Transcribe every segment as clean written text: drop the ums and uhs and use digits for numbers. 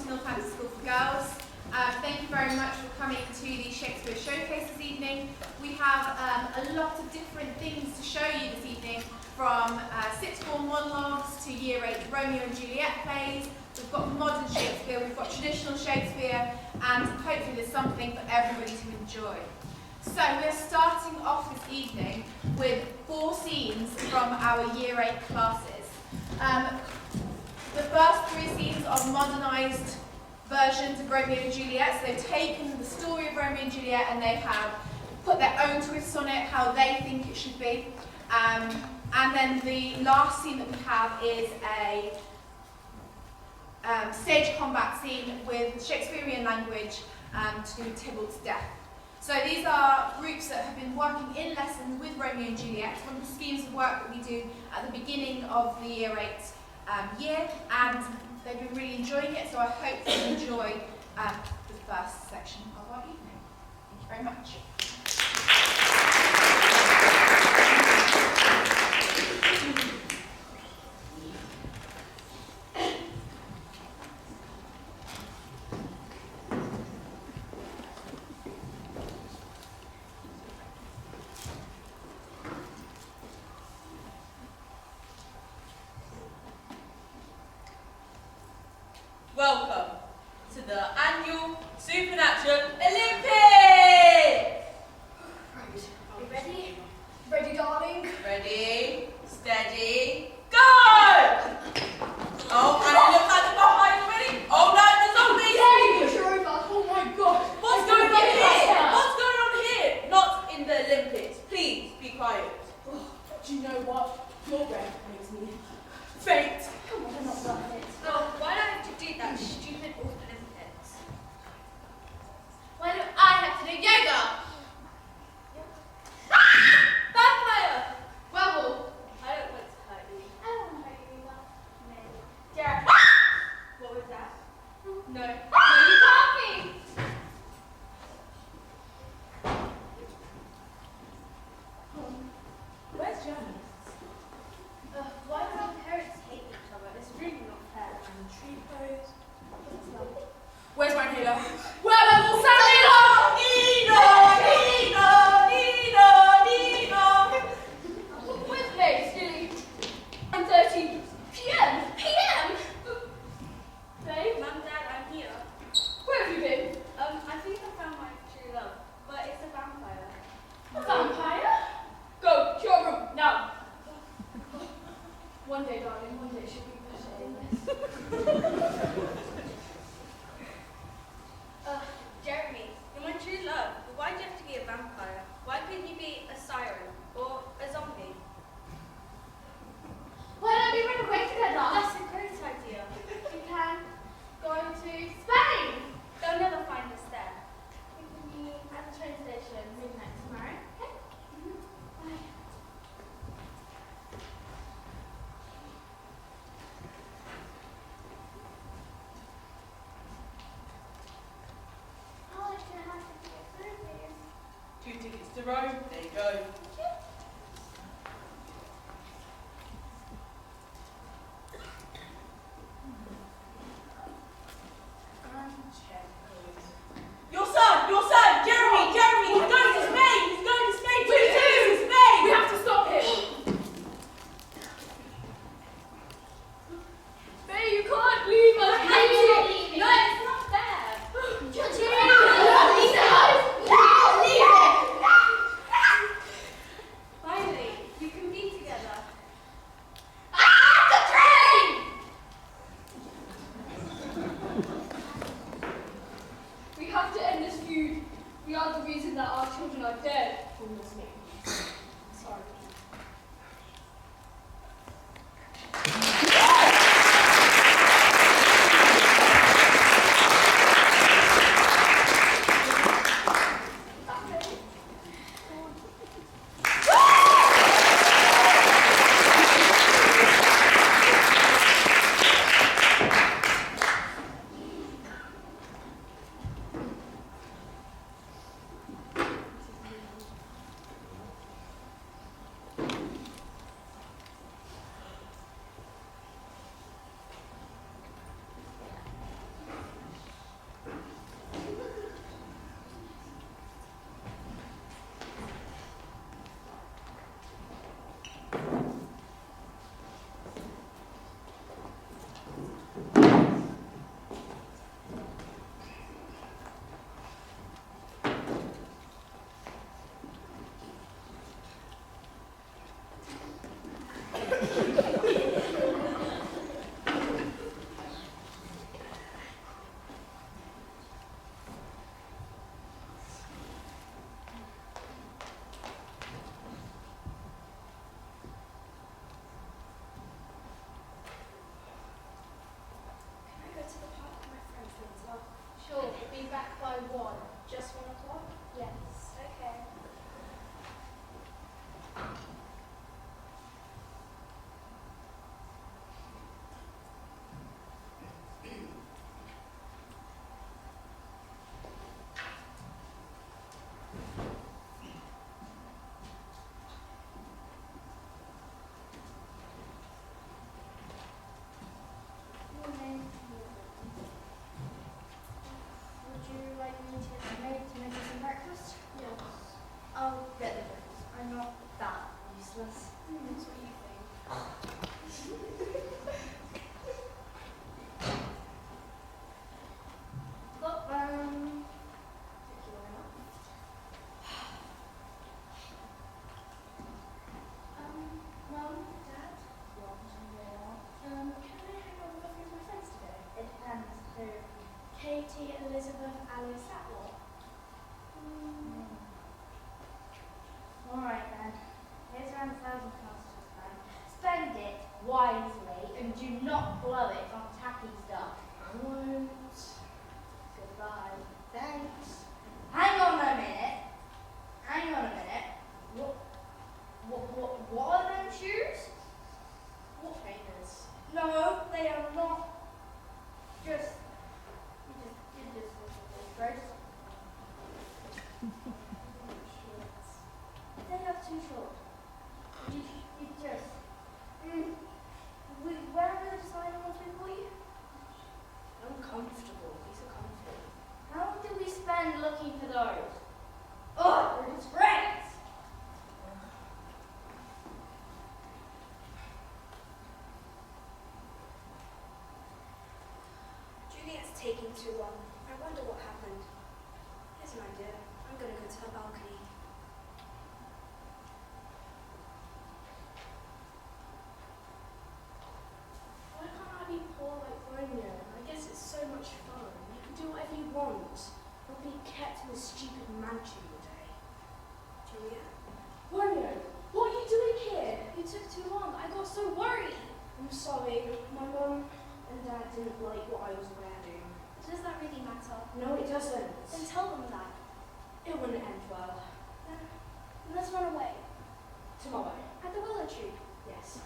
Northampton School for Girls. Thank you very much for coming to the Shakespeare Showcase this evening. We have a lot of different things to show you this evening, from sixth form monologues to year 8 Romeo and Juliet plays. We've got modern Shakespeare, we've got traditional Shakespeare, and hopefully there's something for everybody to enjoy. So we're starting off this evening with 4 scenes from our year 8 classes. The first 3 scenes are modernised versions of Romeo and Juliet. So they've taken the story of Romeo and Juliet and they have put their own twists on it, how they think it should be. And then the last scene that we have is a stage combat scene with Shakespearean language to do with Tybalt's death. So these are groups that have been working in lessons with Romeo and Juliet. It's one of the schemes of work that we do at the beginning of the year 8 year, and they've been really enjoying it, so I hope you enjoy the first section of our evening. Thank you very much. Welcome to the annual Supernatural Olympics! Right. Are we ready? Ready, darling? Ready, steady, go! Oh, and it looks like the behind already. Oh no, there's zombies! Yay! You're over. Oh my god. What's going on here? What's going on here? Not in the Olympics. Please be quiet. Oh, do you know what? Your breath makes me faint. Come on, I'm not worth it. Oh, why do I have to do that stupid Olympics? Why don't I see Elizabeth Alice Sattler. Alright then, here's around £1,000 to spend. Spend it wisely and do not blow it on tacky stuff. I won't. Goodbye. Thanks. Hang on a minute. What are them shoes? What trainers? No, they are not. You just gross. They are too short. You just. Where are the designer ones we for you? Uncomfortable. These are comfy. How long did we spend looking for those? Oh, they're a disgrace! Juliet's taking too long. I wonder what happened. Here's an idea. I'm going to go to her balcony. Why can't I be poor like Romeo? I guess it's so much fun. You can do whatever you want. Not be kept in a stupid mansion all day. Juliet? Romeo, what are you doing here? You took too long. I got so worried. I'm sorry. My mum and dad didn't like what I was wearing. Does that really matter? No, it doesn't. Then tell them that. It wouldn't end well. Then let's run away. Tomorrow. At the willow tree. Yes.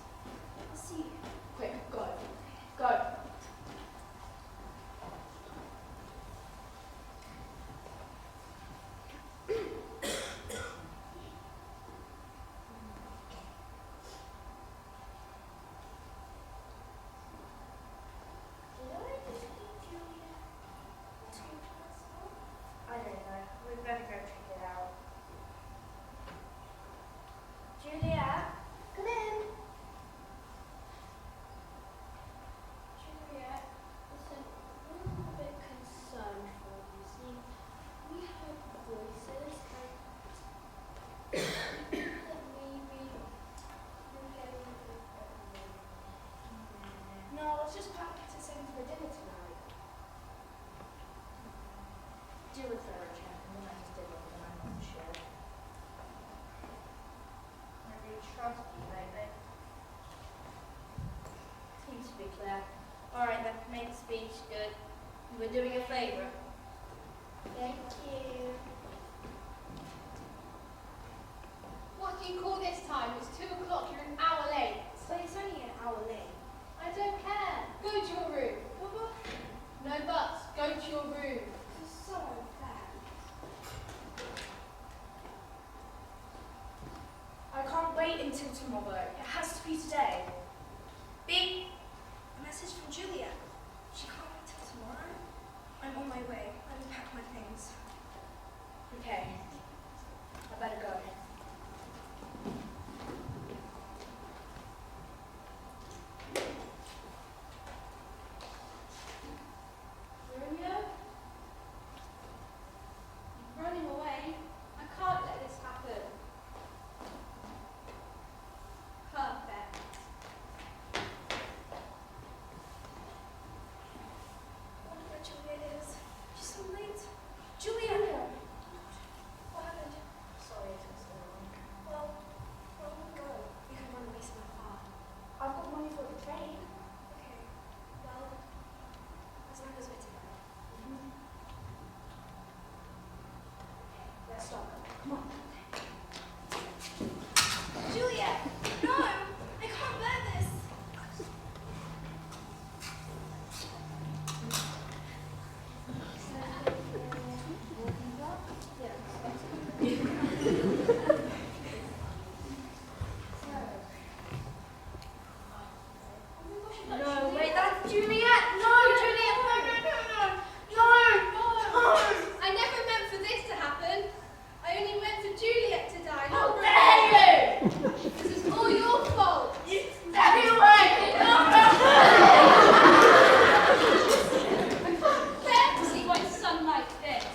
I'll see you. Quick, go. Go. I don't know. We'd better go check it out. Julia, come in. Juliet, listen, we're a bit concerned for you. See, we heard voices and that maybe you're getting a bit better. No, let's just pack us in for dinner tonight. Do a thorough check and then I just did look and I'm not sure. I do trust you lately. Seems to be clear. Alright then, make the speech good. You were doing a favour. Thank you. What do you call this time? It's 2 o'clock, you're an hour late. But it's only an hour late. I don't care. Go to your room. No buts, go to your room. This is so unfair. I can't wait until tomorrow. It has to be today. Beep! A message from Juliet. She can't wait till tomorrow. I'm on my way. Let me pack my things. Okay. I better go. Romeo? You're running away. I can't let this happen. Perfect. I wonder where Juliet is. She's so late. Juliet! What happened? Sorry it took so long. Well, where will we go? You can run away somewhere far. I've got money for the train. Okay. Well, as long as we're together. Let's start. Come on. Juliet! No! I can't bear this! No, wait, that's Juliet! No, Juliet! No! I never meant for this to happen. I only meant for Juliet to die. How not dare you! This is all your fault. Stay away! Fair to see my son like this.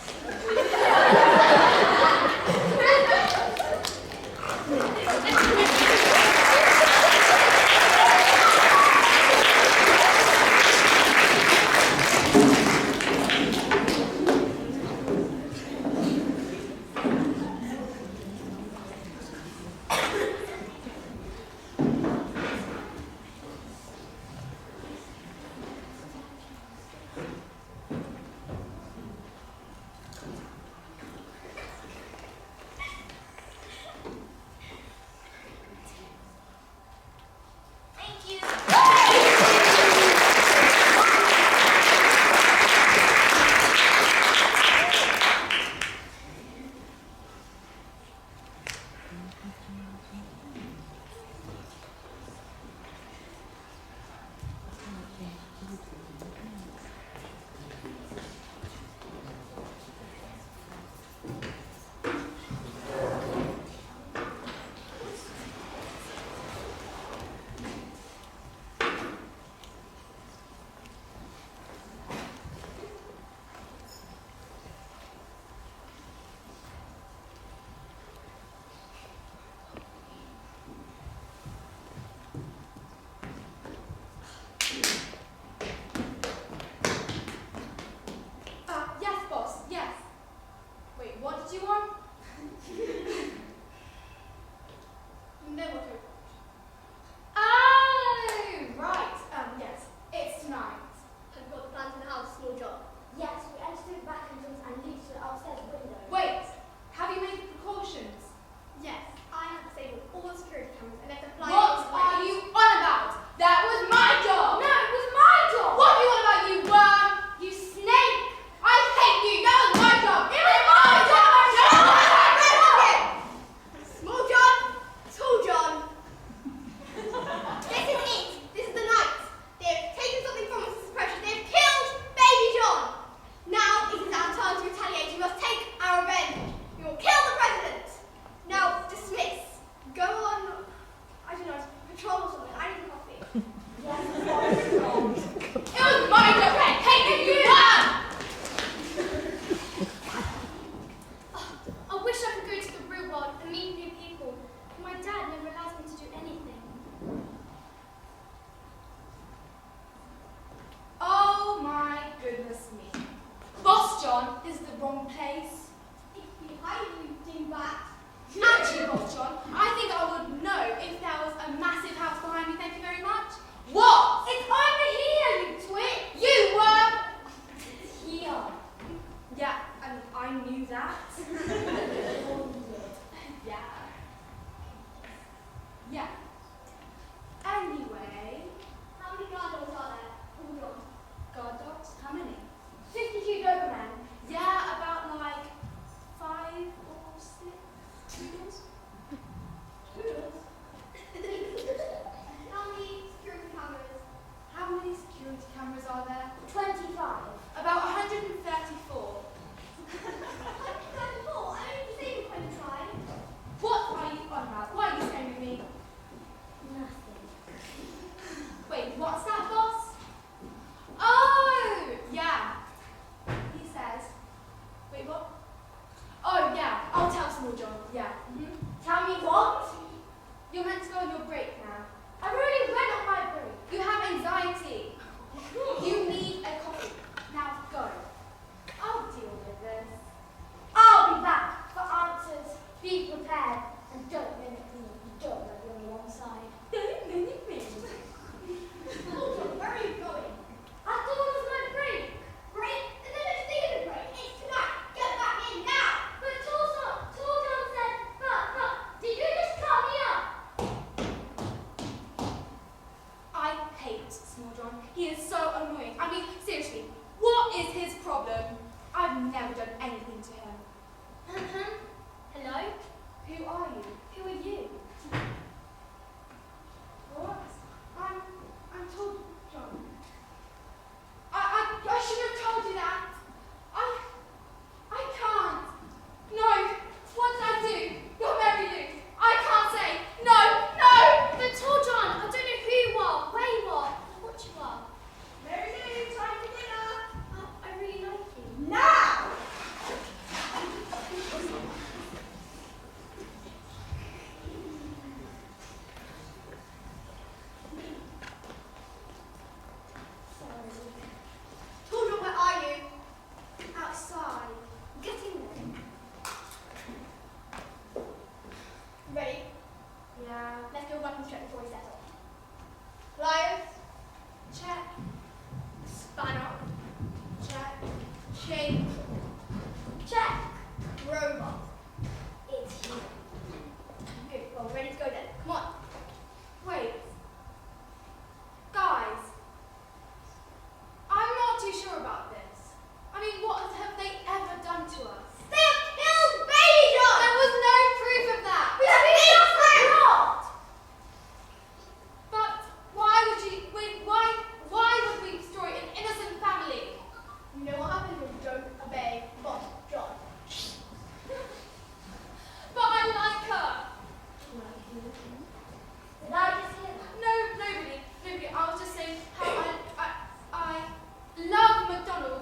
He is so annoying. I mean, seriously, what is his problem? I've never done anything to him. Hello? Who are you? Who are you? What? I'm told John. I should have told you that. I can't. No. What did I do? You're very rude. I can't say. No, no. But tall John, I don't know who you are, where you are, what you are. Mary Lou, time for dinner. Oh, I really like you. Now! Told you, where are you? Outside. Get in there. Ready? Yeah. Let's do a weapons check before we settle. Pliers? Check. Spanner? Check. Chain? Check. Robot? It's here. Good. Well, ready to go then. Come on. Wait. Guys. I'm not too sure about this. I mean, what have they ever done to us? They have killed Baby John! There was no proof of that! We have not! But why would we destroy an innocent family? You know what happens when you don't obey Boss John. But I like her! Did I just hear that? No, nobody. I was just saying how I love McDonald's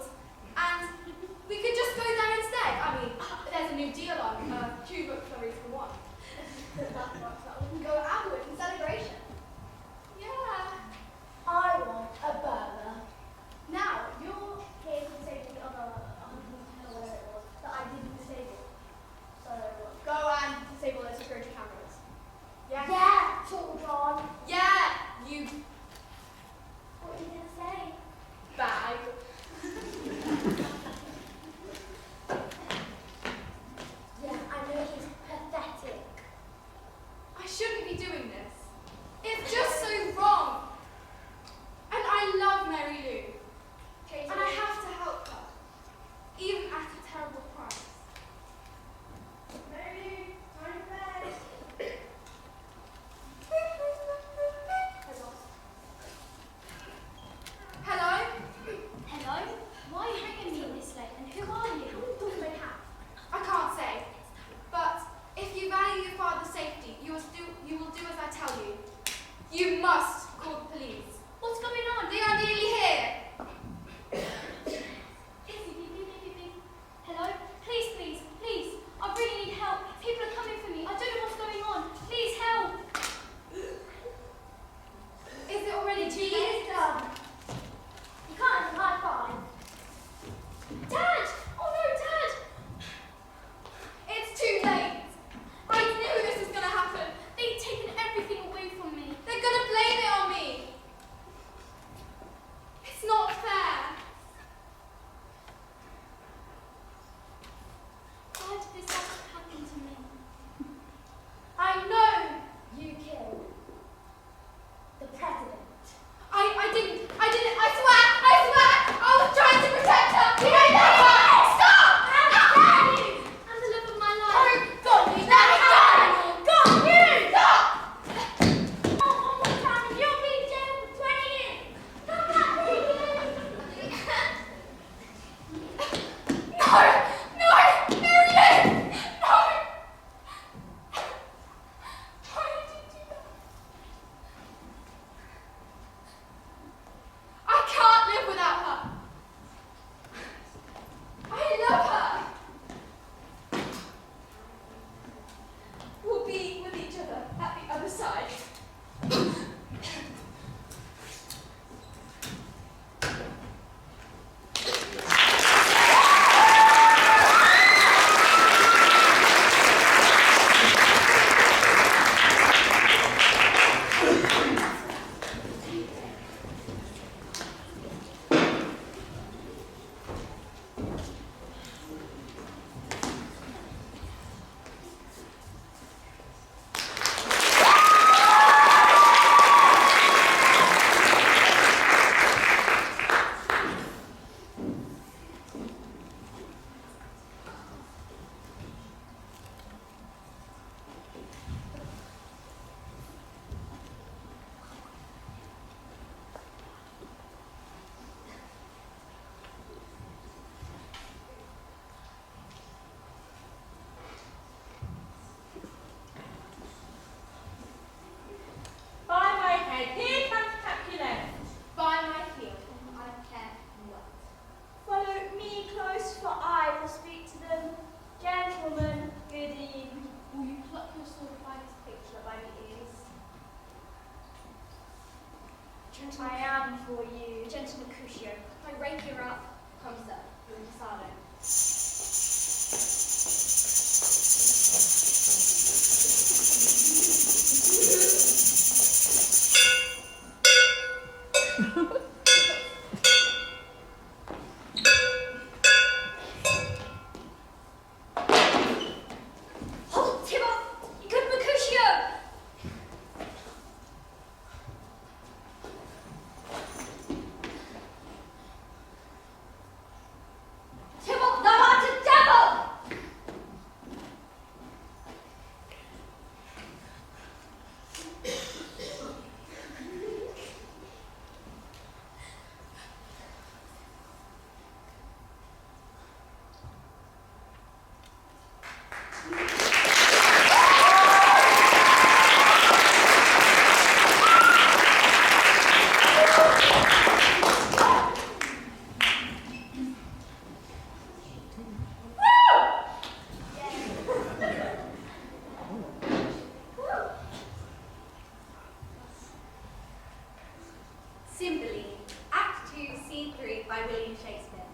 by William Shakespeare.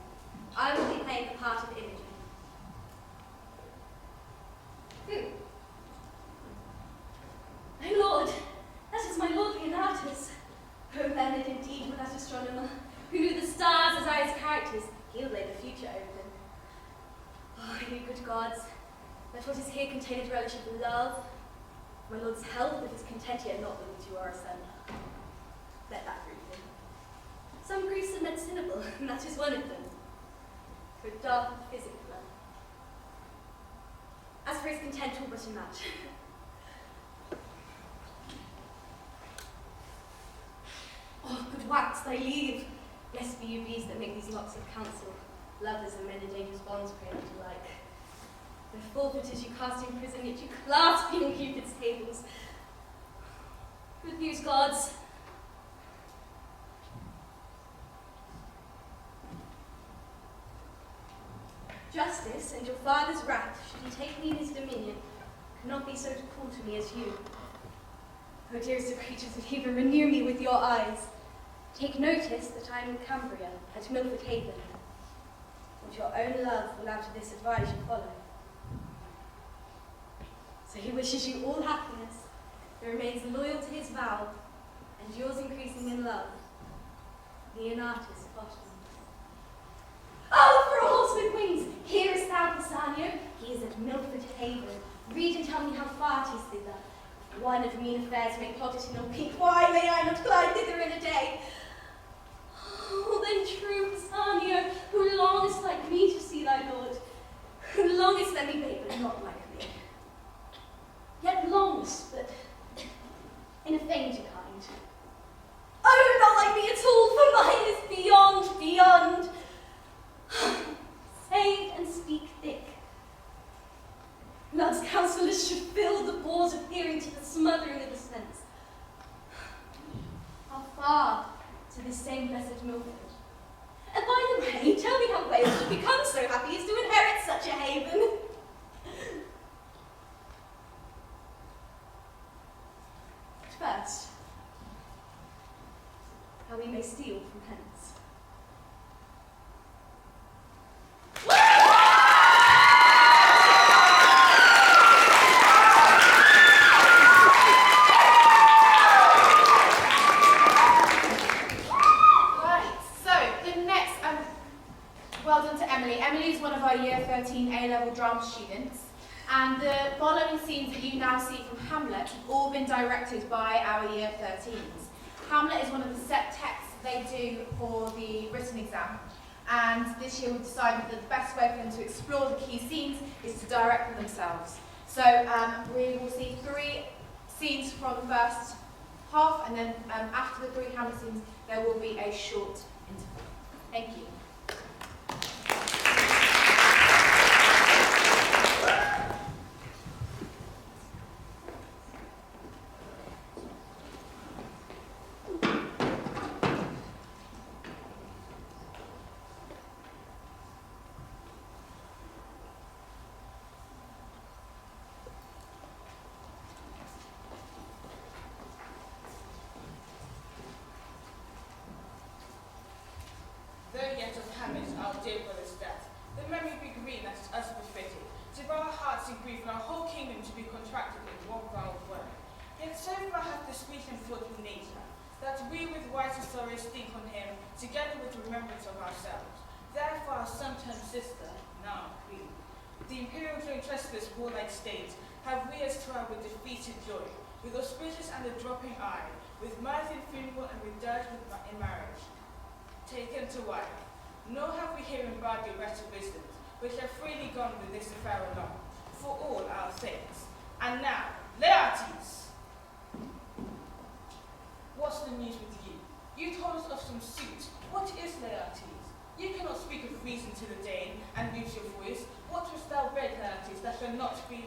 I will be playing the part of Imogen. My lord, that is my lord Leonatus. Oh, learned indeed was that astronomer, who knew the stars as I his characters. He'll lay the future open. Oh, you good gods, let what is here contain a relative love. My lord's health, if his content yet not with which you are asunder. Let that grieve him. Some griefs are medicinable, and that is one of them. For dark physic love. As for his content, all but a match. Oh, good wax thy leave. Blessed be you bees that make these locks of counsel. Lovers and men in dangerous bonds pray not alike. The forfeiters you cast in prison, yet you clasp young Cupid's tables. Good news, gods. Justice and your father's wrath, should he take me in his dominion, cannot be so cool to me as you. O dearest of creatures, if even renew me with your eyes. Take notice that I am in Cambria, at Milford Haven, and your own love will out of this advise you follow. So he wishes you all happiness, who remains loyal to his vow, and yours increasing in love, Leonatus Bottom. Oh, for a horse with wings! Here is thou, Bassanio. He is at Milford Haven. Read and tell me how far it is thither. If one of mean affairs may plot it in a week, why may I not glide thither in a day? Oh, then true, Bassanio, who longest like me to see thy lord, who longest let me be, but not like me. Yet longest, but in a fainter kind. Oh, not like me at all, for mine is beyond, beyond. Say and speak thick. Love's counsellors should fill the bores of hearing to the smothering of the sense. How far to this same blessed Milford? And by the way, tell me how Wales should become so happy as to inherit such a haven. But first, how we may steal from hence. A-level drama students, and the following scenes that you now see from Hamlet have all been directed by our year 13s. Hamlet is one of the set texts they do for the written exam, and this year we decided that the best way for them to explore the key scenes is to direct them themselves. So we will see 3 scenes from the first half, and then after the 3 Hamlet scenes there will be a short interval. Thank you. Though yet of Hamlet our dear brother's death, the memory be green that is us befitted, to bow our hearts in grief and our whole kingdom to be contracted in one vow of word. Yet so far hath the speech and thought with nature, that we with wiser sorrows think on him, together with remembrance of ourselves. Therefore our sometime sister, now queen, the imperial joy trespass warlike state, have we as trial with defeated joy, with auspicious and the dropping eye, with mirth in funeral and with dirge in marriage, taken to wife. Nor have we here imbibed your better wisdoms, which have freely gone with this affair along, for all our things. And now, Laertes! What's the news with you? You told us of some suit. What is Laertes? You cannot speak of reason to the Dane, and use your voice. What wast thou beg, Laertes, that shall not be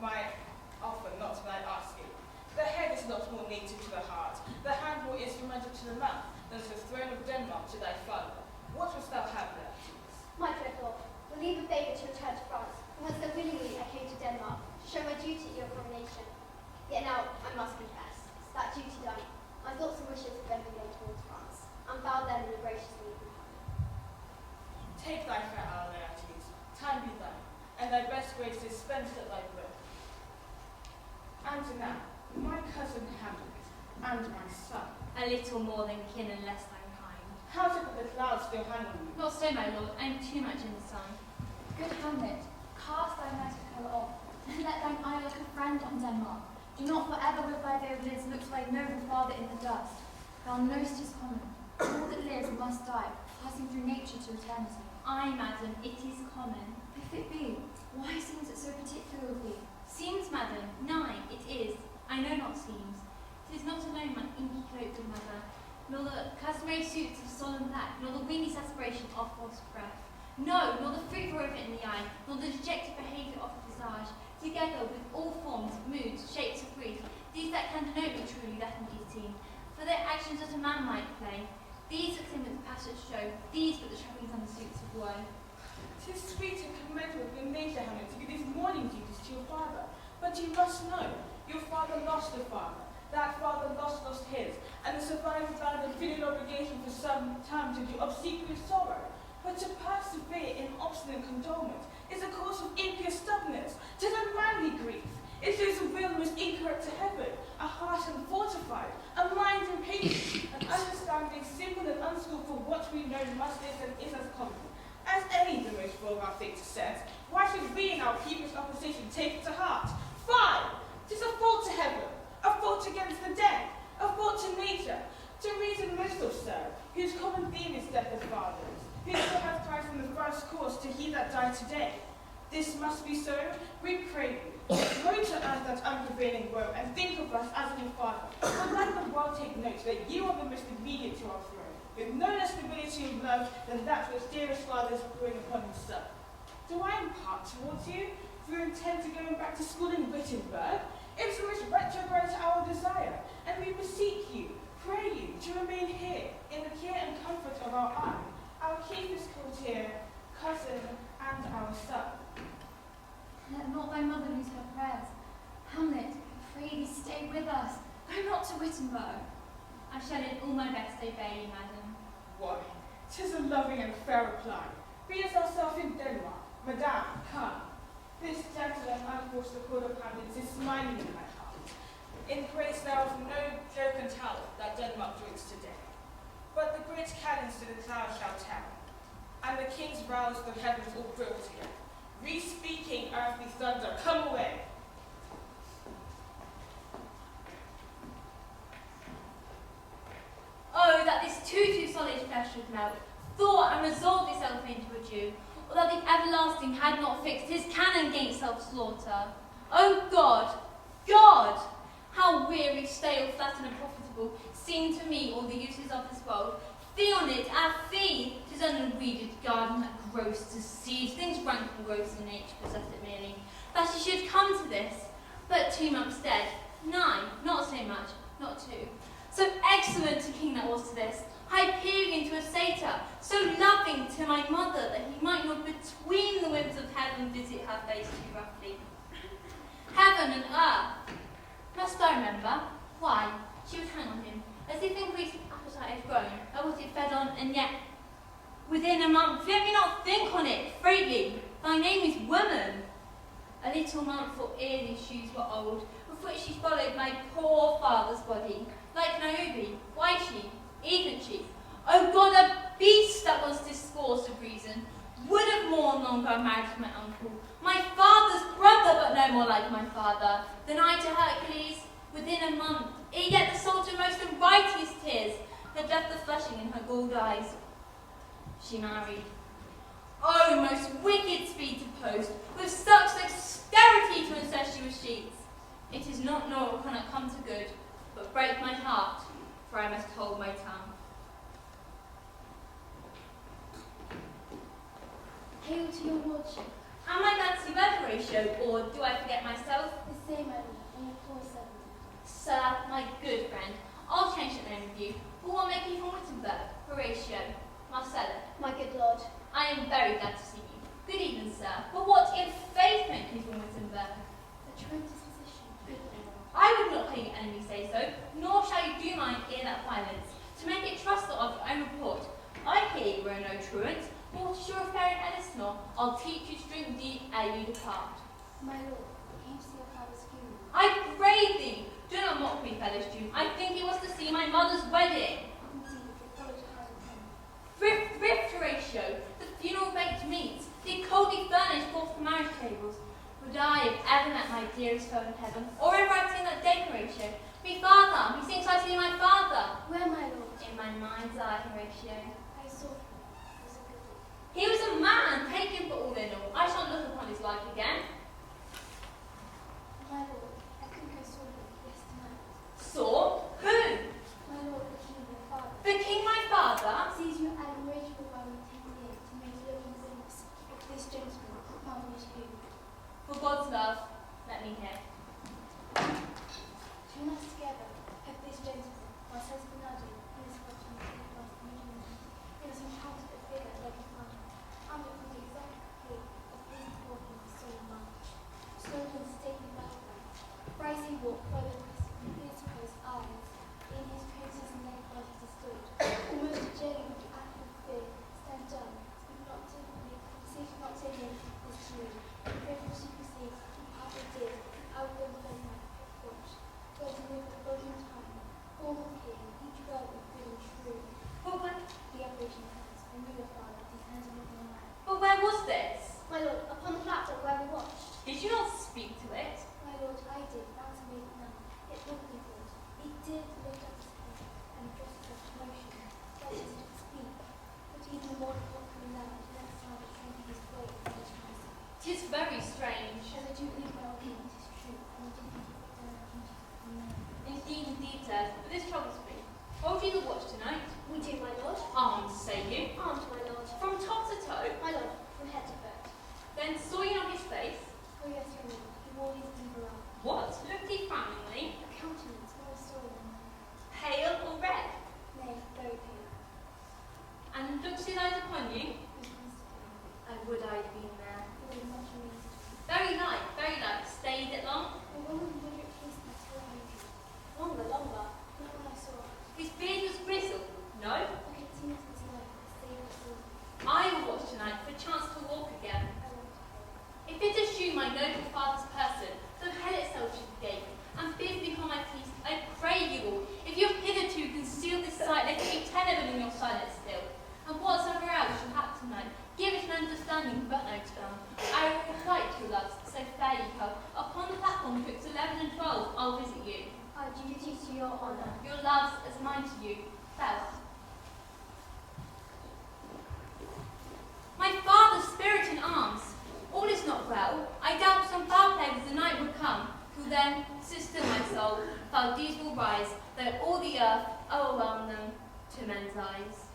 my offer, not thy asking? The head is not more native to the heart, the hand more instrumental to the mouth, than to the throne of Denmark to thy father. What wouldst thou have, Laertes? My fair lord, will leave a favour to return to France, and whence so willingly I came to Denmark, to show my duty at your coronation. Yet now, I must confess, that duty done, my thoughts and wishes have been again towards France, and vowed them in a gracious leave from heaven. Take thy fair hour, Laertes, time be thine, and thy best graces spent at thy birth. And now, my cousin Hamlet, and my son. A little more than kin and less than kind. How is it that the clouds still hang on you? Not so, my lord, I am too much in the sun. Good Hamlet, cast thy magic colour off, and let thine eye look a friend on Denmark. Do not forever with thy veiled lids look to thy noble father in the dust. Thou know'st 'tis common. All that lives must die, passing through nature to eternity. Aye, madam, it is common. If it be, why seems it so particular of thee? Seems, madam, nay, it is. I know not seems. It is not alone my inky cloak, good mother, nor the customary suits of solemn black, nor the windy aspiration of false breath. No, nor the fruitful rivet in the eye, nor the dejected behaviour of the visage, together with all forms, moods, shapes of grief, these that can denote me truly that indeed seem, for their actions that a man might play, these that with the passage show, these but the trappings and the suits of woe. 'Tis sweet and commendable of your nature, Hamlet, to give these morning duties to your father. But you must know, your father lost a father. That father lost his, and the survivor found a filial obligation for some time to do obsequious sorrow. But to persevere in obstinate condolement is a cause of impious stubbornness. 'Tis a manly grief. It shows a will that is incorrect to heaven, a heart unfortified, a mind impatient, an understanding simple and unskilled for what we know must is and is as common. As any the most vulgar thing to set, why should we in our people's opposition take it to heart? Fie! 'Tis a fault to heaven, a fault against the dead, a fault to nature, to reason most of, sir, whose common theme is death of fathers, who still have died from the first cause to he that died today. This must be so, we pray you. Woe to earth that unprevailing woe, and think of us as your father. But let the world take note that you are the most immediate to our throne, with no less nobility of love than that which dearest fathers bring upon himself. Do I impart towards you, through intent to going back to school in Wittenberg? It's the most retrograde to our desire, and we beseech you, pray you, to remain here, in the care and comfort of our eye. Our keep is called here, cousin, and our son. Let not thy mother lose her prayers. Hamlet, pray thee stay with us. Go not to Wittenberg. I shall in all my best obey you, madam. Why, 'tis a loving and fair reply. Be as ourselves in Denmark. Madame, come. This gentleman unforced the call of Hamlet is smiling in my heart. In praise now of no joke and talent that Denmark drinks today. But the great cannons to the clouds shall tell, and the king's vows the heavens all quiver together. Re-speaking earthly thunder, come away. Oh, that this too solid flesh should melt, thaw and resolve itself into a dew, or that the everlasting had not fixed his cannon gainst self-slaughter. O God, God, how weary, stale, flat, and unprofitable seem to me all the uses of this world. Fee on it, fee, 'tis an unweeded garden that grows to seed, things rank and gross in nature possess it merely. That he should come to this, but 2 months dead, 9, not so much, not 2. So excellent a king that was to this, Hyperion to a satyr, so loving to my mother that he might not between the whims of heaven visit her face too roughly. Heaven and earth, must I remember? Why, she would hang on him, as if increased appetite had grown, or was it fed on, and yet within a month, let me not think on it, freely, thy name is woman. A little month or ere these shoes were old, with which she followed my poor father's body, like Niobe, why she, even she, O God, a beast that was discourse of reason, would have mourned longer married to my uncle, my father's brother, but no more like my father, than I to Hercules, within a month, ere yet the salt and most and righteous tears had left the flashing in her galled eyes. She married. Oh, most wicked speed to post, with such dexterity to incestuous sheets. It is not nor cannot come to good, but break my heart, for I must hold my tongue. Hail to your lordship. Am I glad to see that, Horatio, or do I forget myself? The same, my lord, and your poor servant. Sir, my good friend, I'll change the name of you. But what make you from Wittenberg? Horatio, Marcella. My good lord. I am very glad to see you. Good evening, sir. But what in faith make you from Wittenberg? A true disposition, good lord. I would not hear your enemy say so, nor shall you do mine ere that violence, to make it trustful of your own report. I hear you were no truant, What is your affair in Ellisnor? I'll teach you to drink deep ere you depart. My lord, I came to see your father's funeral. I pray thee, do not mock me, fellow student. I think it was to see my mother's wedding. Indeed, they followed her and him. Thrift, Horatio, the funeral baked meats, the coldly furnished forth the marriage tables. Would I have ever met my dearest foe in heaven, or ever I'd seen that day, Horatio? Me father, methinks I see my father. Where, my lord? In my mind's eye, Horatio. I saw him. It was a pity. He was a man, taken for all in all. I shan't look upon his like again. My lord, I think I saw him yesternight. Saw? Who? My lord, the king, my father. The king, my father? Sees you admiration while we take near to make living things of this gentleman, pardon his view. For God's love, let me hear. Join us together at this gentleman, while says Bernardo, in his fortune, last meeting, he was encountered a figure like a man, and it was the exact copy of his walking the soul man. Slowly and stately background, thrice he walked by the his eyes, in his traces and neck body he stood, almost a jelly with the act of fear, stand dumb, seek not to him his true, fearful secrecy, he partly did, outward the night, watch, where to live the golden time, form of king, each word of good and true. The apparition hands, I knew your father, these hands are moving alive. But where was this? My lord, upon the platform where we watched. Did you not speak to it? My lord, I did, answer me none. It looked me good. It did lift up his head and address such motion, that is to speak. But even more thoughtfully now, I let sound it came to his throat and his eyes. 'Tis very strange. As I do believe by all means, 'tis true, and I did think it better than duty from man. Indeed, sir, but this troubles me. Hold you the watch tonight? We do, my lord. Armed, say you? Armed, my lord. From top to toe? My lord, from head to foot. Then saw you not his face? Oh yes, your lord, he wore his evil eye. What? Looked he frowningly? A countenance more stolen than mine. Pale or red? Nay, very pale. And looks his eyes upon you? Whose constantly. I would I'd been there. He was much amazed. Very light, very light. Stayed it long? A woman would it please me till I knew. Longer. Not when I saw it. His beard was grizzled? No? I could see it his life, a save of silver. I will watch tonight for chance to walk again. I went to bed. If it eschew my noble father's person, though hell itself should gape, and fears become my peace, I pray you all, if you have hitherto concealed this sight, let it be tenable in your silence still. And whatsoever else shall happen tonight, give it an understanding, but no tongue. I will requite your loves, so fair you come. Upon the platform betwixt 11 and 12, I'll visit you. I do duty to your honour. Your loves as mine to you. Farewell. My father's spirit in arms. All is not well. I doubt some foul plague as the night would come. Till then, sit still, my soul. Foul deeds will rise, though all the earth overwhelm them to men's eyes.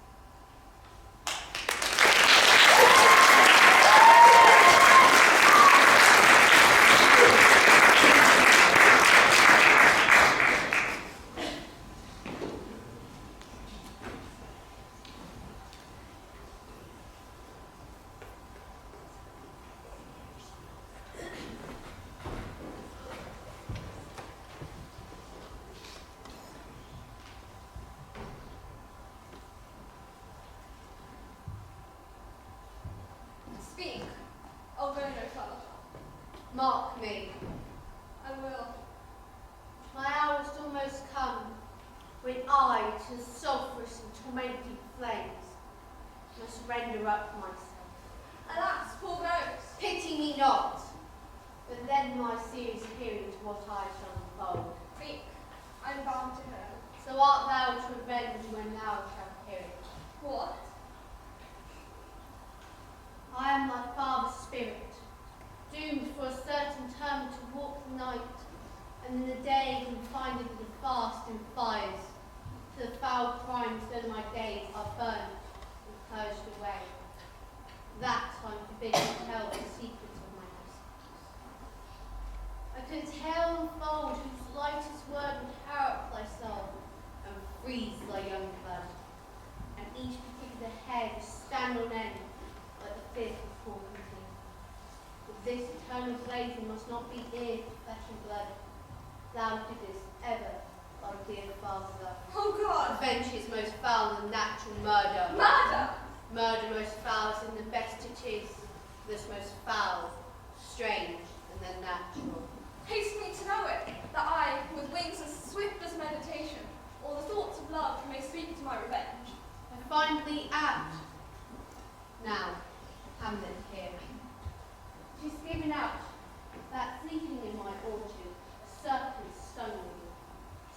Speak. I'll go no further. Mark me. I will. My hour's almost come, when I, to sulphurous and tormenting flames, must render up myself. Alas, poor ghost. Pity me not, but lend my serious hearing to what I shall unfold. Speak. I'm bound to her. So art thou to revenge when thou shalt hear it. What? I am thy father's spirit, doomed for a certain term to walk the night, and in the day confined into the fast and fires, to the foul crimes that my days are burnt and purged away. That I'm forbidden to tell the secrets of my house. I could tell and fold whose lightest word would harrop thy soul and freeze thy young blood, and each particular hair would stand on end like the fearful portent. But this eternal blazing must not be here for flesh and blood. Thou didst ever, thy dear father love. Oh God. Revenge is most foul and natural murder. Murder. Murder most foul in the best it is, this most foul, strange, and then natural. Haste me to know it, that I, with wings as swift as meditation, or the thoughts of love may speak to my revenge. I find thee apt. Now, Hamlet, hear me. She's given out that sleeping in my orchard, a serpent stung me,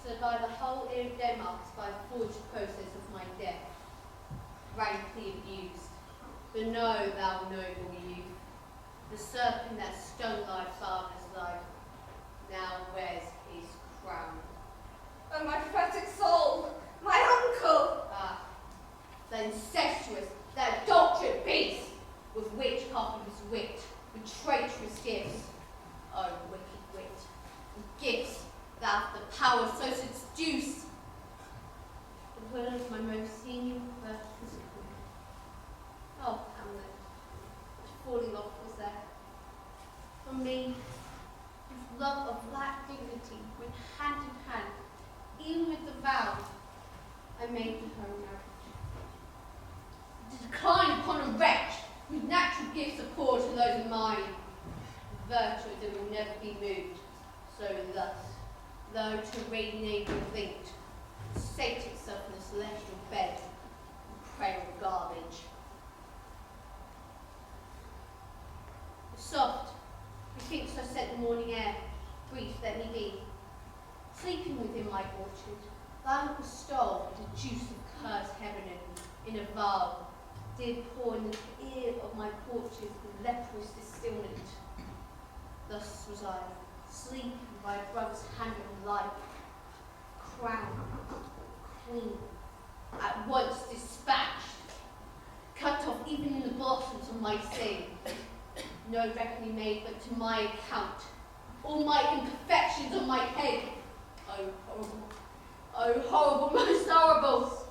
so by the whole ear of Denmark, by the forged process of my death, rankly abused. But know, thou noble youth, the serpent that stung thy father's life, now wears his crown. Oh, my prophetic soul, my uncle! Ah, the incestuous, that adulterate beast, with witchcraft of his wit, with traitorous gifts. Oh, wicked wit, and gifts that have the power so to seduce. The will of my most senior virtuous queen. Oh, Hamlet, what falling off was there? For me, whose love of black dignity went hand in hand, even with the vow I made to her in marriage. To decline upon a wretch whose natural gifts are poor to those of mine, virtue that will never be moved, so thus, though to radiate and think, sate itself in a celestial bed and prey on garbage. Soft, methinks I scent the morning air, brief let me be. Sleeping within my orchard, thy uncle stole the juice of cursed heaven and in a vial did pour in the ear of my porches with leprous distilment. Thus was I, sleeping by a brother's hand of life, crowned, queen, at once dispatched, cut off even in the blossoms of my sin. No reckoning made but to my account, all my imperfections on my head. Oh horrible, most horrible!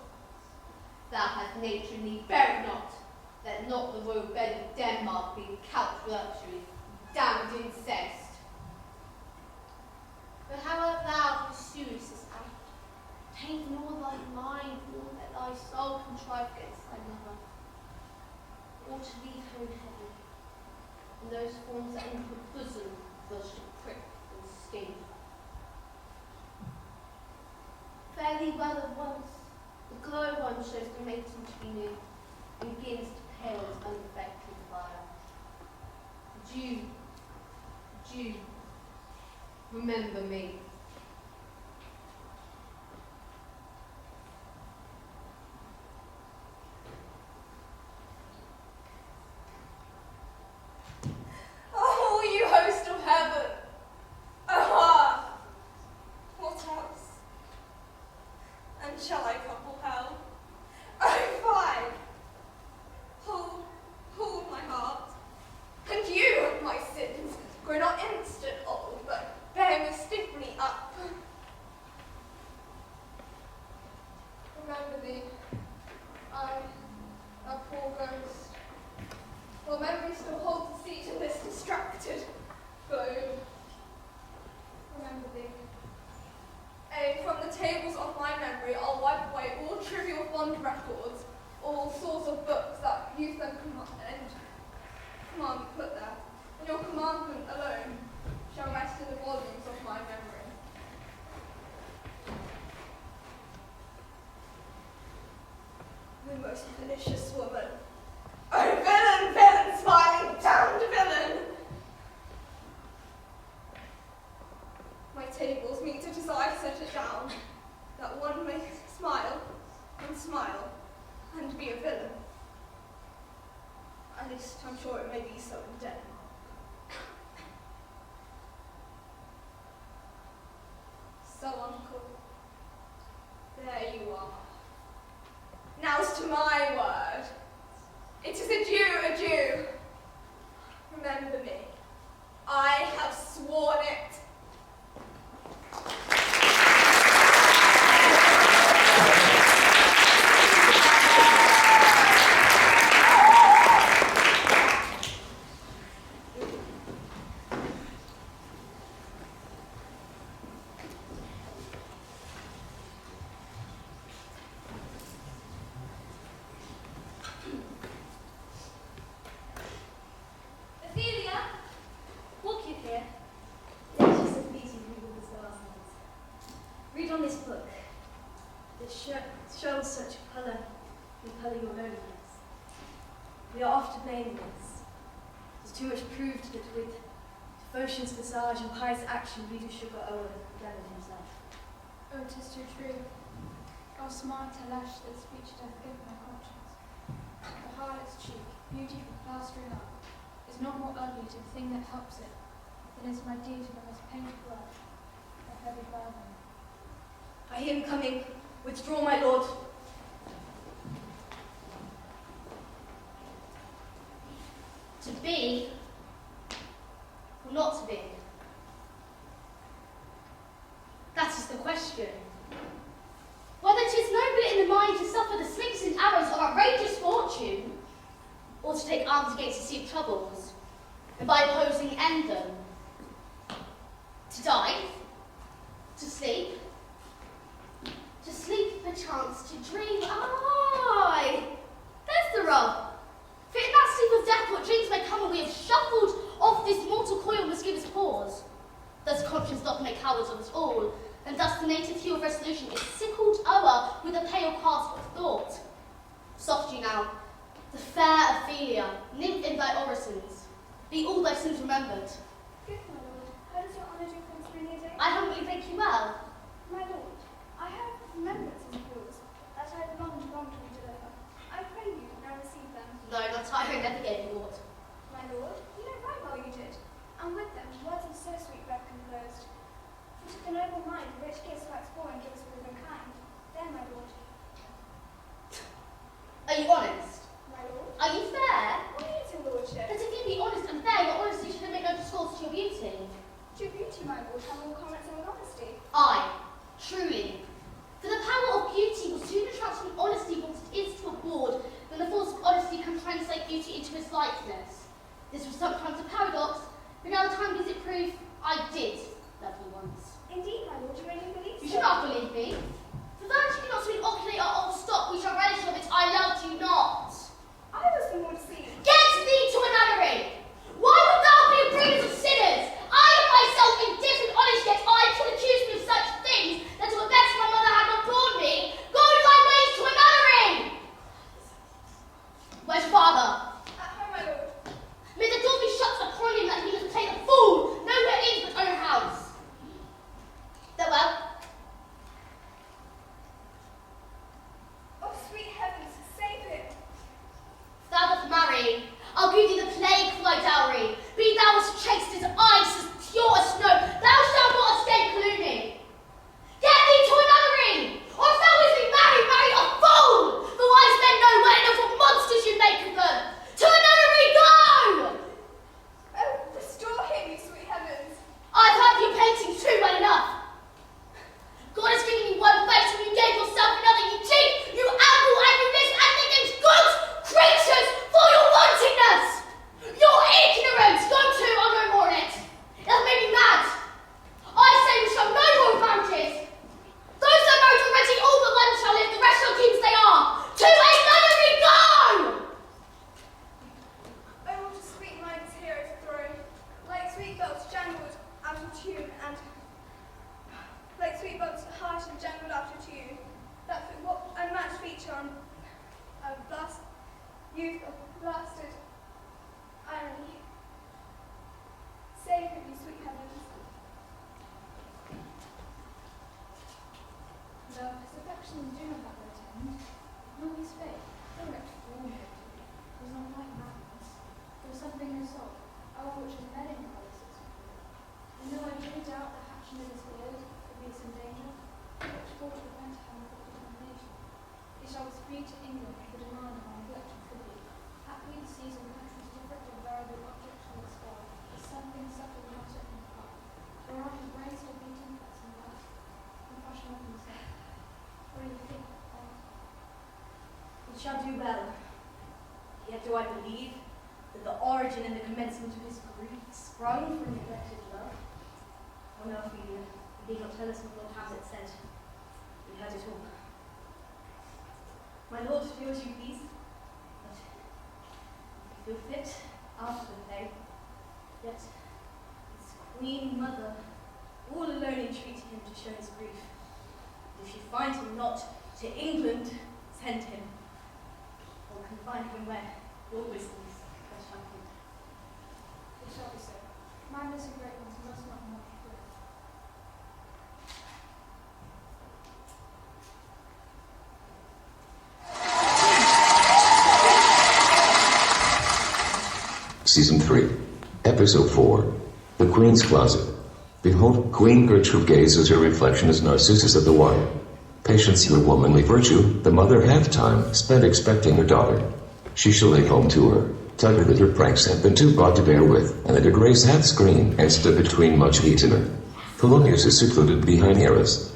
Thou hast nature in thee, bear it not, let not the royal bed of Denmark be the couch luxury, damned incest. But however thou pursuest this act, taint nor thy mind, nor let thy soul contrive against thy mother, or to leave her in heaven, and those forms that in her bosom thus shall prick and sting. Fare thee well at once, the glow one shows the maiden to be new, and begins to pale as unaffected fire. Dew, dew, remember me. Oh, you host of heaven! Ah! What else? And shall I couple hell? Oh, fie! Hold my heart. And you, my sins, grow not instant old, but bear me stiffly up. Remember thee, I, a poor ghost. Will memory still hold the seat in this distracted globe? Remember thee. And from the tables of my memory, I'll wipe away all trivial fond records, all sorts of books that youth and command put there. And your commandment alone shall rest in the volumes of my memory. The most malicious woman. Oh, villain, villain, smiling, damned villain! My tables meet it as I set it down, that one may smile, and be a villain. At least I'm sure it may be so in Denmark. So, uncle, there you are. Now's to my word. It is adieu, adieu. Remember me. I have sworn it. We are oft to blame in this. It is too much proved that with devotion's visage and pious action we do sugar o'er the devil himself. Oh, 'tis too true. Oh, smart a lash that speech doth give my conscience. The harlot's cheek, beauty for plastering up, is not more ugly to the thing that helps it than is my deed to the most painful work, a heavy burden. I hear him coming. Withdraw, my lord. To be or not to be? That is the question. Whether 'tis nobler in the mind to suffer the slings and arrows of outrageous fortune, or to take arms against the sea of troubles, and by opposing end them. To die, to sleep perchance, to dream. Aye, there's the rub. For in that sleep of death, what dreams may come when we have shuffled off this mortal coil must give us pause. Thus conscience doth make cowards of us all, and thus the native hue of resolution is sickled o'er with a pale cast of thought. Soft you now, the fair Ophelia, nymph in thy orisons, be all thy sins remembered. Good, my lord. How does your honour do for through the day? I humbly thank you well. My lord, I have remembrances of yours that I have longed to deliver. I pray you now receive them. No, not I, who never gave you aught. My lord, you know right well you did, and with them words of so sweet breath composed. For to the noble mind, which gifts wax born gives with a kind. Then, my lord. Are you honest? My lord? Are you fair? What is your lordship? That if you be honest and fair, your honesty should have made no discourse to your beauty. To your beauty, my lord, have more comments than honesty. Aye, truly. For the power of beauty will sooner transform honesty what it is to a bawd than the force of honesty can translate beauty into its likeness. This was sometimes a paradox, but now the time gives it proof I did love you once. Indeed, my lord, you only believe You so. should not believe me. For virtue cannot so inoculate our old stock, we shall relish of it, I loved you not. I was the more deceived. Get thee to a nunnery! Why wilt thou be a breeder of sinners? I am myself indifferent honest, yet I could accuse me of such things that to a better my mother had not borne me. Go thy ways to a nunnery! Where's your father? At home, my lord. May the door be shut upon him that he doesn't take a fool, nowhere in but own house. That well? Oh, sweet heavens, save him. If thou dost marry, I'll give thee the plague for thy dowry. Be thou as chaste as ice, as pure as snow, thou shalt not escape calumny. Get thee to a nunnery, or if thou wouldst be married, marry a fool! For wise men know well enough what monsters you make of them. To a nunnery, go! Oh, restore him, you sweet heavens. I've heard you painting too well enough. God has given you one face and you gave yourself another, you cheat, you amble and you miss and think good creatures for your wantingness. Your ignorance, go to, I'll no more in it. It'll make me mad. I say we shall no more marriages. Those that married already, all but one shall live, the rest shall keep as they are. To a nunnery go! Oh, what a sweet mind's hero to throw. Like sweet bells jangled out of tune and like sweet bells harsh and jangled out of tune. That what unmatched feature on youth of blasted irony. Save him, you sweet heavens. Love, his affections do not have their end, nor his faith, direct form it was not like madness. There was something in his soul, which is melancholy, and though I do doubt the action of his beard could be some danger, which thought would prevent him from determination. He shall speak to England for the demand of my neglected tribute. Happily the seas and countries different to variable objects from the sky, is something subtle matter in the heart. Whereon his brain still beating that's in life, and fashion of himself. What do you think, It shall do well. Yet do I believe that the origin and the commencement of his grief sprung from neglected love. Oh no, Ophelia, you need not tell us what Lord Hamlet said. We heard it all. My lord, do as you please. But if you feel fit, after the play, yet his queen mother, all alone entreat him to show his grief. If you find him not, to England send him, or confine him where Your business, I shall be. It shall be so. Man is a great one, so must not much good. Season 3. Episode 4. The Queen's Closet. Behold, Queen Gertrude gazes her reflection as Narcissus of the water. Patience your womanly virtue, the mother hath time spent expecting her daughter. She shall lay home to her, tell her that her pranks have been too broad to bear with, and that her grace hath screened and stood between much heat in her. Polonius is secluded behind Eris.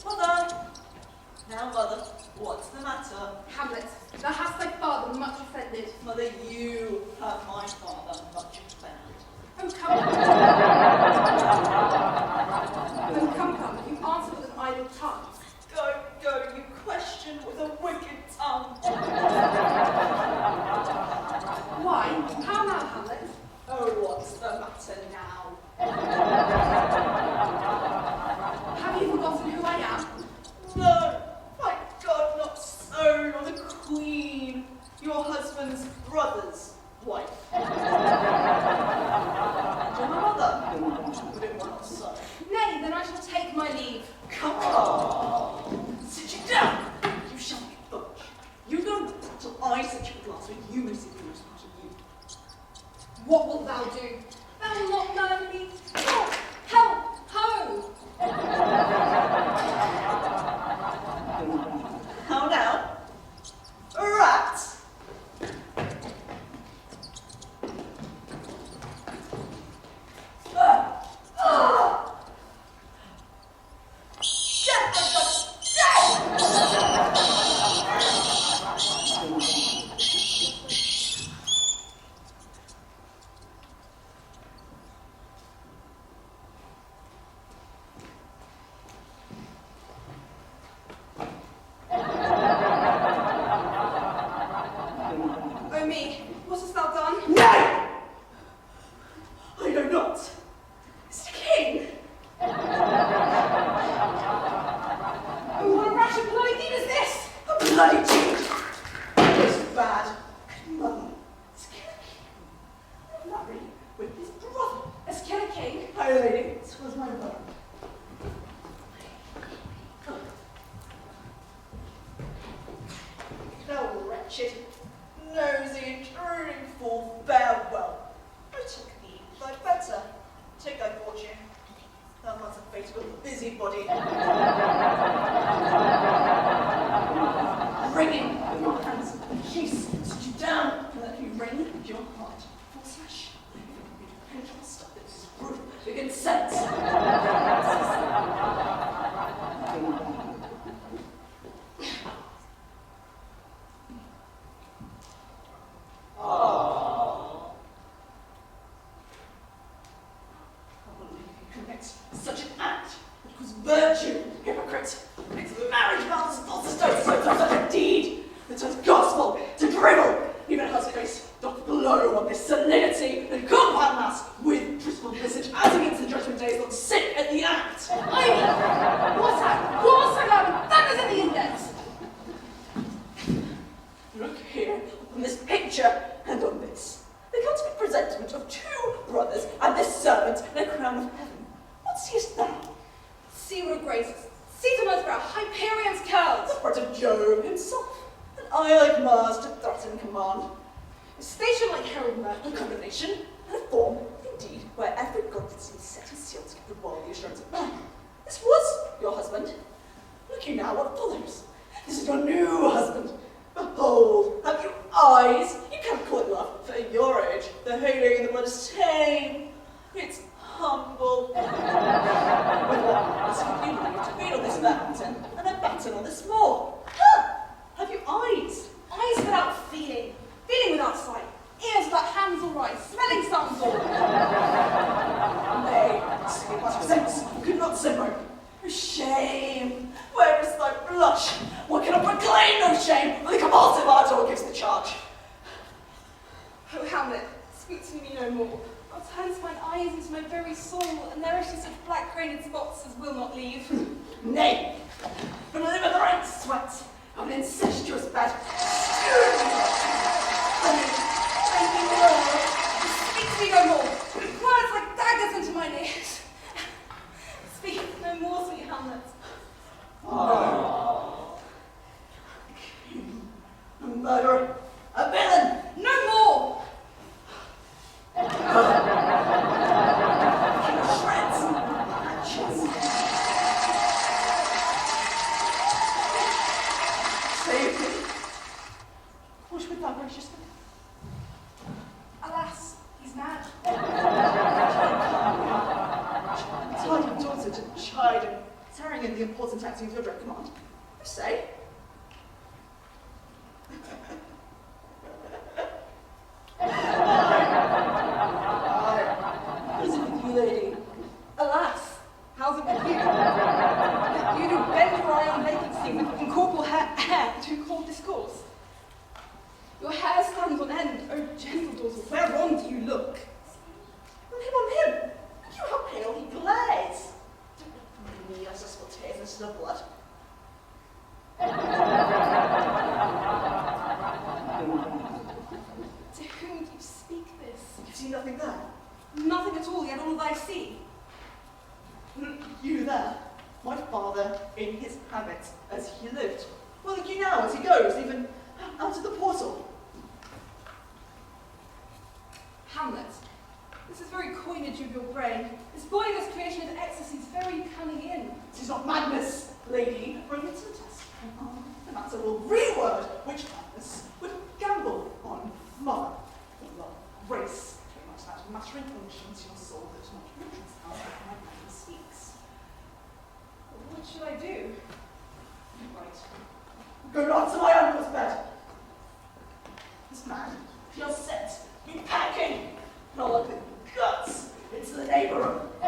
Mother! Now, Mother, what's the matter? Hamlet, thou hast thy father much offended. Mother, you have my father much offended. Oh, come. Oh, come, you answer with an idle tongue. Go, you question with a wicked tongue. Why? How now, Hamlet? Oh, what's the matter now? Have you forgotten who I am? No, my God, not so, nor the Queen, your husband's brother's wife. And your mother, but it were not so. Nay, then I shall take my leave. Come on, sit you down. You shall be budge. You go not till I set you at last, when you receive the most part of you. What wilt thou do? Thou wilt not murder me? Help! Help! Ho! How now? A rat! Oh me, what hast thou done? Nay! I know not. Mr. King! Oh, what a rash and bloody deed is this? A bloody deed! This is bad. Mother, is King married with his brother. As kill a king? Hi, lady. This was my brother. Now, wretched, nosy, intruding fool, farewell. I took thee thy better. Take thy fortune. Thou must have fate of a busybody. Ringing with your hands, peace, sit you down, and let me ring with your heart. For such, you depend on stuff that is proof, you consent. Such an act, it was virtue, hypocrite. It's marriage, mothers, thoughts, such a deed that turns gospel to drivel. Even her grace doth blow on this solidity and compound mass with truthful visage as against the judgment days not sick at the act. I what act? What act? That is in the index. Look here on this picture and on this. They come to be presentment of two brothers and this servant in a crown of heaven. What seest thou? See what a grace. See to my brow, Hyperion's curls. The part of Jove himself, and I like Mars to threaten command. A station like herald mirth and condemnation, and a form, indeed, where every god that seems set his seal to give the world the assurance of man. This was your husband. Look you now what follows. This is your new husband. Behold, have you eyes? You can't call it love, for at your age, the holy and the blood is tame. It's humble. to such black-grained spots as will not leave. Nay, but live in the rank sweat of an incestuous bed. Speak to me no more. Words like daggers into mine ears. Speak no more, sweet Hamlet. Oh. A murderer, a villain, no more. Shreds, hatches. Save me. What with that gracious man? Alas, he's mad. Tell your daughter to chide and tearing in the important acting of your direct command. You say? What is it with you, lady? Alas, how's it with you? You do bend your eye on vacancy with incorporeal hair to cold discourse. Your hair stands on end, oh gentle daughter, whereon do you look? On him! You how pale he glares! Don't look at me, I just will tears instead of blood. To whom do you speak this? You see nothing there? Nothing at all, yet all that I see. You there, my father in his habits as he lived. Well, look you now as he goes, even out of the portal. Hamlet, this is very coinage of your brain. This bodiless creation of ecstasy is very cunning in. This is not madness, lady. Bring it to the test. The matter will reword which madness would gamble on mother, love, race, very much that mattering conscience, your soul that not riches out of my mind speaks. What should I do? Right. Go not to my uncle's bed. This man, you're set. You packing! Not like the guts into the neighbor room. I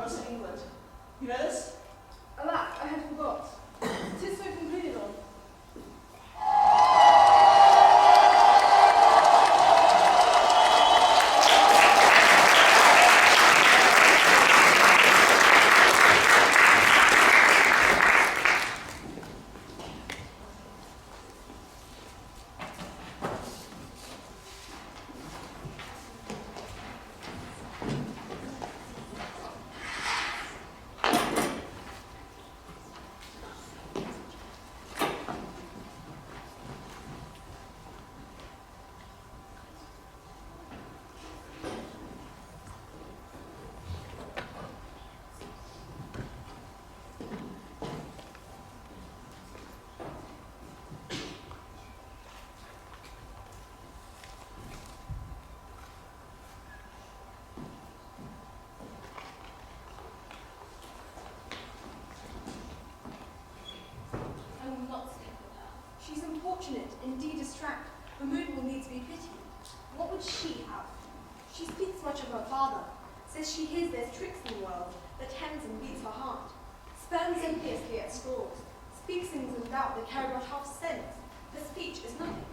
was in England. You know this? Alack, I had forgot. 'Tis so concluded on. She's unfortunate, indeed distract. Her mood will need to be pitied. What would she have? She speaks much of her father, says she hears there's tricks in the world, that hems and beats her heart, spurns enviously at scores, speaks things in doubt that carry but half sense. Her speech is nothing.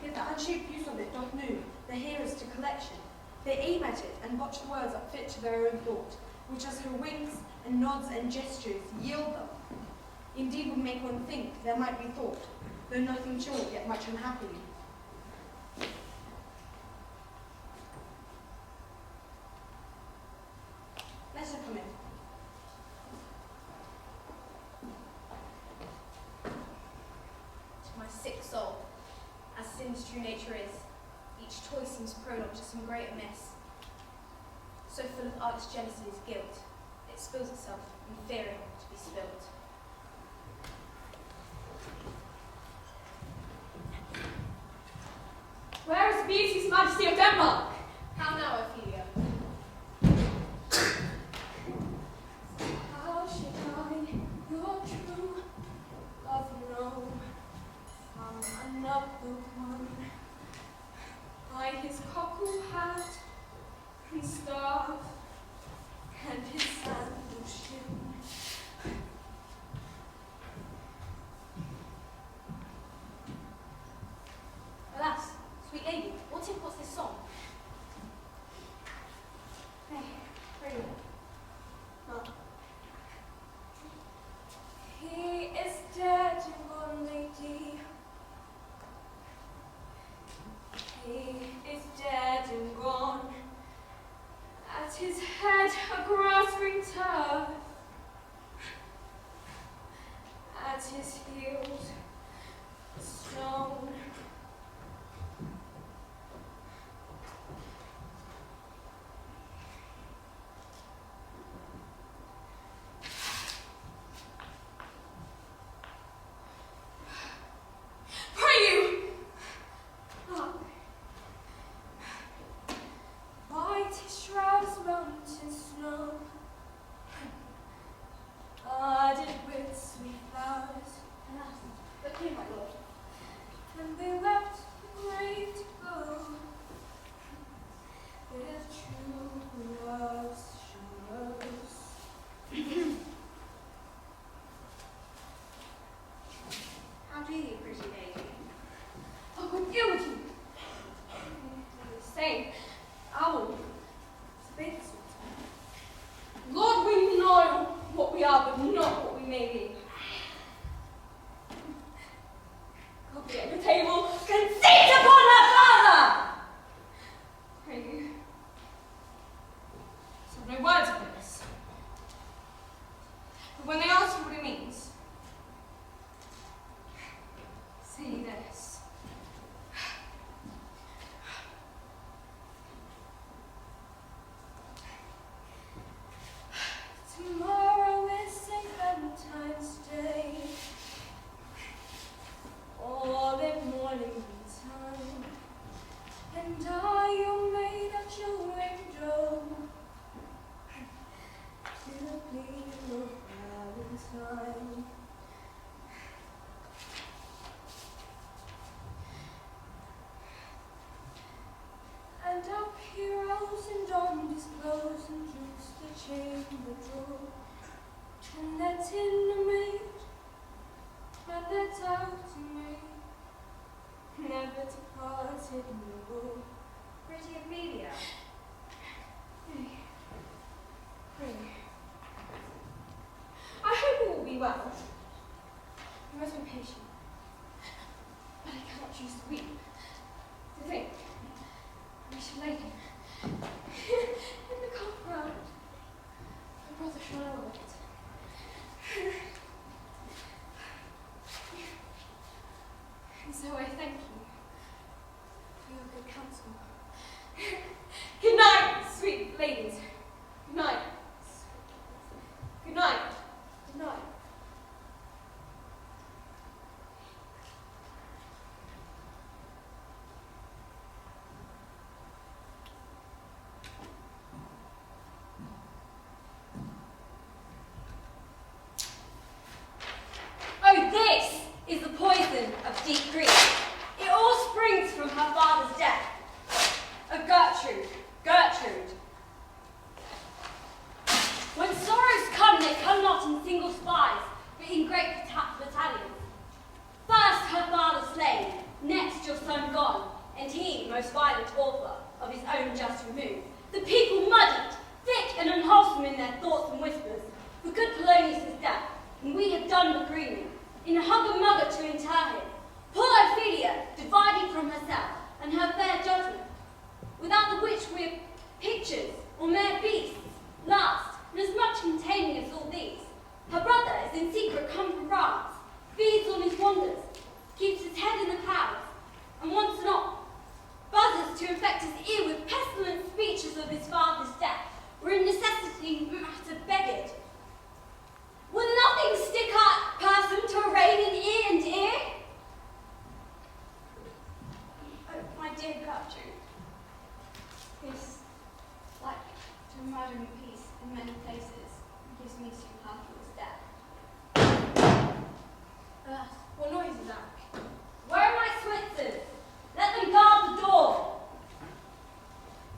Yet the unshaped use of it doth move the hearers to collection. They aim at it and watch the words that fit to their own thought, which as her winks and nods and gestures yield them. Indeed would make one think there might be thought, though nothing short, yet much unhappily. Let her come in. To my sick soul, as sin's true nature is, each toy seems prologue to some great amiss. So full of art's jealousy's guilt, it spills itself in fearing to be spilt. Where is beauty's majesty of Denmark? How now, Ophelia? How should I your true love know from another one? By his cockle hat and staff and his sandal shoe. Alas, sweet lady, what imports this song? true love shows. How do you, pretty lady? Oh, good guilty. Say, owl, spade sort. Lord, we know what we are, but not what we may be. God be at the table, conceit upon her father! Pray you. So no words of this. But when they ask you what it means, say this. Tomorrow is St. Valentine's Day. All in morning time, and I, your maid at your window, will be your Valentine. And our heroes in Dom's clothes and juice the chamber drawer, and let in the maid, and let out a maid, never departed more. Pretty Amelia. Pray. I hope all will be well. You must be patient. But I cannot choose to weep. To think, we shall lay him in the cold ground. My brother shall know of it. And so I thank you for your good counsel. Good night, sweet ladies. Good night. Good night. Good night. Oh, this is the poison of deep grief. It all springs from her father's death. Oh, Gertrude, Gertrude. When sorrows come, they come not in single spies, but in great battalions. First her father slain, next your son gone, and he, most violent author of his own just remove. The people muddied, thick and unwholesome in their thoughts and whispers, for good Polonius' death, and we have done but grieving, in a hugger mugger to inter him. Poor Ophelia, divided from herself, and her fair judgment, without the which we are pictures, or mere beasts, last, and as much containing as all these. Her brother is in secret come from France, feeds on his wonders, keeps his head in the clouds, and wants not, buzzes to infect his ear with pestilent speeches of his father's death, were in necessity matter beggared. Will nothing stick our person to arraign in ear and ear? Oh, my dear Gertrude, this, like to murder in peace in many places, gives me too powerful as death. What noise is that? Where are my Switzers? Let them guard the door.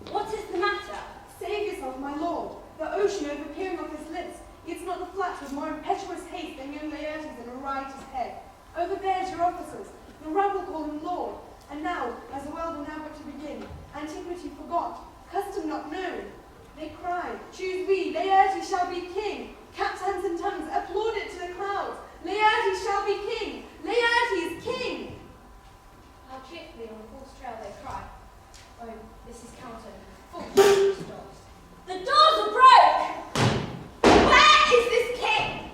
What is the matter? Save yourself, my lord. The ocean overpeering off his lips. It's not the flat with more impetuous haste than young Laertes in a riotous head. Overbears your officers. The rabble call him lord. And now, as the world will now but to begin, antiquity forgot, custom not known. They cry, choose we, Laertes shall be king. Caps, hands and tongues, applaud it to the clouds. Laertes shall be king. Laertes king. How cheerfully on the false trail they cry. Oh, this is counter. Full doors. The doors are broke! Where is this king?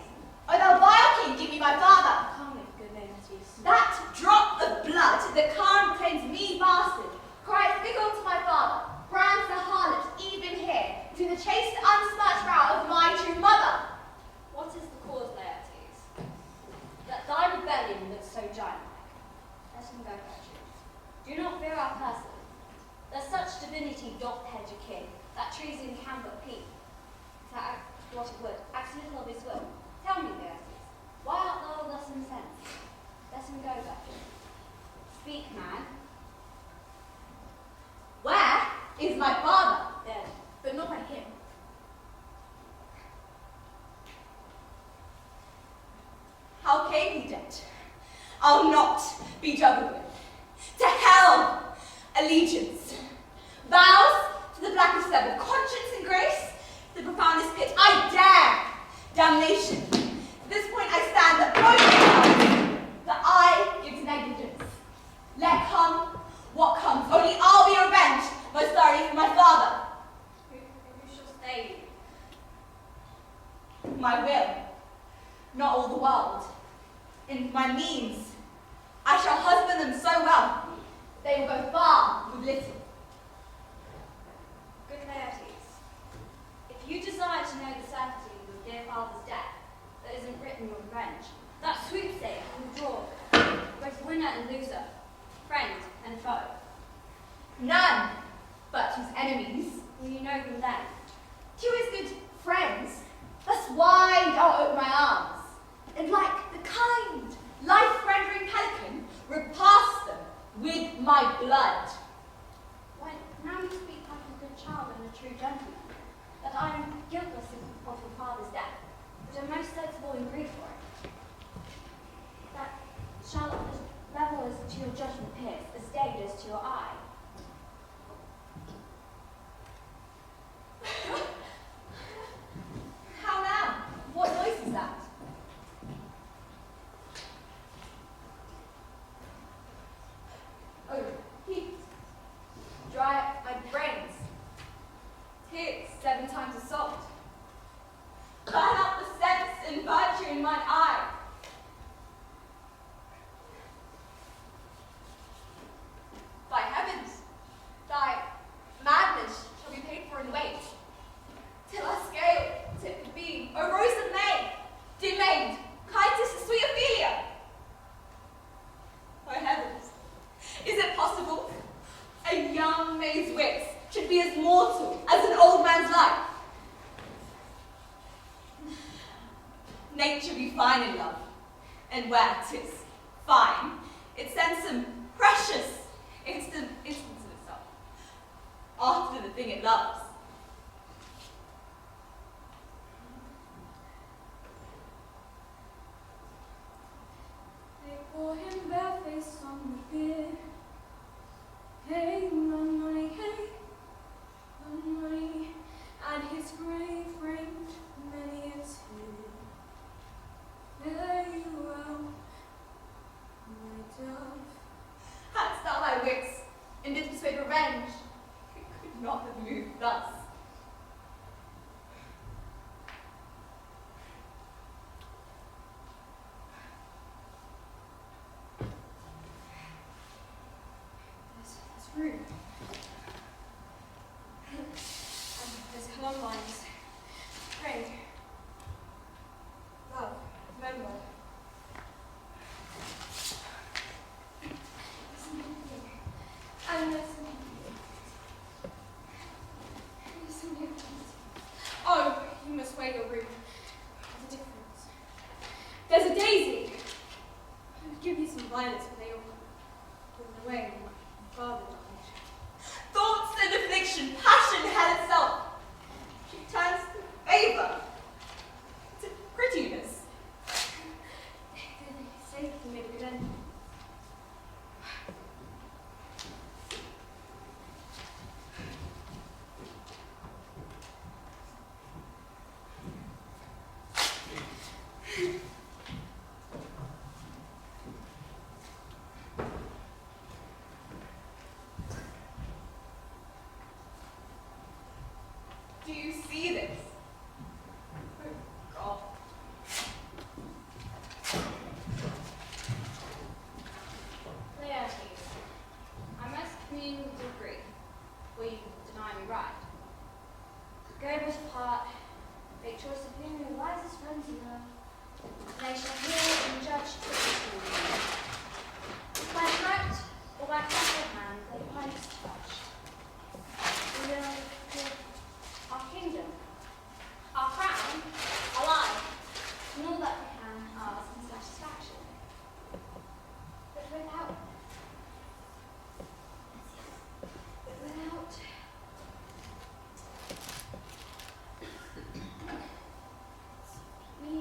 O thou vile king, give me my father. Calmly, good Laertes. That drop of blood, the Khan proclaims me bastard, cries bigger to my father, brands the harlot even here, to the chaste unsmirched brow of my true mother. What is the cause, Laertes? That thy rebellion looks so giant-like. Let him go, Gertrude. Do not fear our person. That such divinity doth hedge a king, that treason can but peep. That what it would, acts little of his will. Tell me, Laertes, why art thou thus incensed? Let him go, Gertrude. Speak, man. Where is my father? There, I'll not be juggled with. To hell, allegiance. Vows to the blackest level, conscience and grace, the profoundest pit. I dare damnation. At this point I stand the broken that I give to negligence. Let come what comes, only I'll be revenged, most thoroughly for my father. Who shall stay you? My will, not all the world. In my means, I shall husband them so well, they will go far with little. Good Laertes, if you desire to know the certainty of your dear father's death, that isn't written your revenge, that sweepstake will draw both winner and loser, friend and foe. None but his enemies. Will you know them then? To his good friends, thus wide I'll open my arms, and like the kind, life-rendering pelican, repast them with my blood. Why, now you speak like a good child and a true gentleman, that I am guiltless of your father's death, but am most sensible in grief for it. That shall as level as to your judgment pierce, as staid as to your eye. How now? What noise is that? Oh, heat. Dry up my brains. Tears 7 times as salt. Burn up the sense and virtue in mine eye. By heavens, thy madness shall be paid for in weight. Till I scale, tip the beam, O rose of May, dear maid, kindest and sweet Ophelia. O heavens, is it possible a young maid's wits should be as mortal as an old man's life? Nature be fine in love, and where 'tis fine, it sends some precious instance of itself after the thing it loves. They pour him barefaced on the bier. Hey, money, hey, money, and his grave framed many a tear. There you are, my dove. Hadst thou thy wits, and didst persuade revenge, it could not have moved thus. There's room. And there's Columbine's. Pray. Love, remember. And there's some new ones. Oh, you must wear your room. There's a difference. There's a daisy. I'll give you some violets when they all given away when my father died. Thoughts and affliction, passion, hell itself. She turns to favor, to prettiness. They say he made a good ending. Do you see this? Oh, God. Laertes, I must commune with your grief, for you deny me right. Go but apart, make choice of whom your wisest friends you know. They shall hear and judge between you. If by hurt or by cruel hand they find us touched, we will give our kingdom, our crown, our life, and all that we can ours in satisfaction. But without we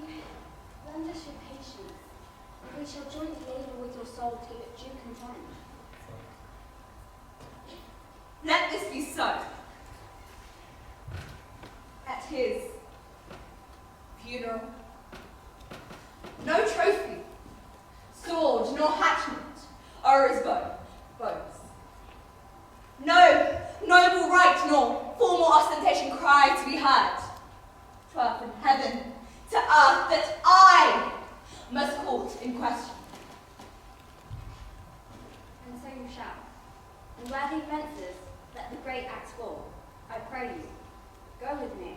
lend us your patience, and we shall jointly labor with your his funeral. No trophy, sword nor hatchment are his bones. No noble right nor formal ostentation cry to be heard. 'Twere from heaven to earth that I must call in question. And so you shall. And where he fences, let the great axe fall. I pray you, go with me.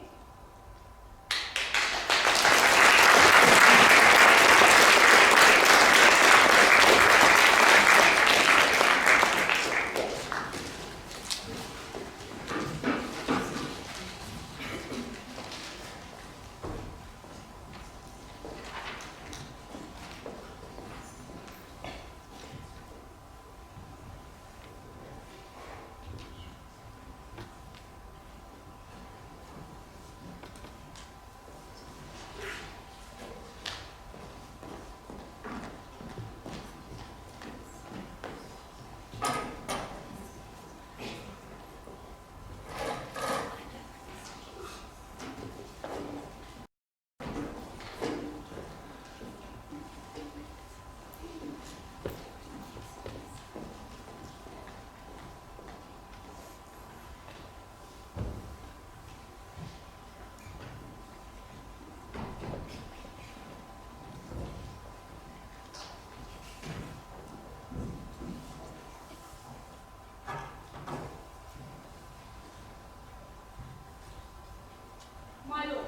My lord,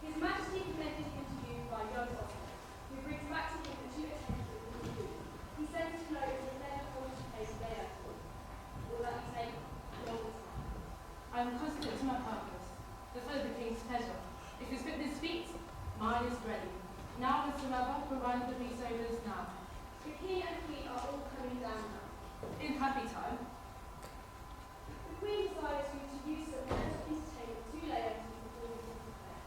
His Majesty commended him to you by young Oscar, who brings back to him the two attendants of the food. He sends to know if the men of the place there. Will that be safe? I am constant to my purpose, the full of the king's pleasure. If his witness speaks, mine is ready. Now whatsoever, provided the peace over is now. The king and queen are all coming down now. In happy time. The queen desires you to use the centerpiece table to lay empties before you can prepare.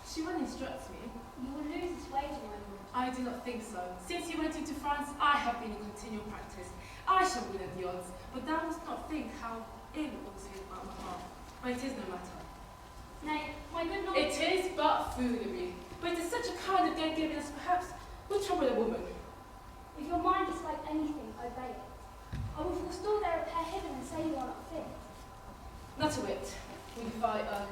She will instruct me. You will lose this wager, my lord. I do not think so. Since you went into France, I have been in continual practice. I shall win at the odds, but thou must not think how ill it was in my heart. But it is no matter. Nay, my good lord. It is but foolery. But it is such a kind of game given as perhaps would trouble a woman. If your mind is like anything, obey it. I will forestall their repair hidden and say you are not fit. Not a whit. We defy error.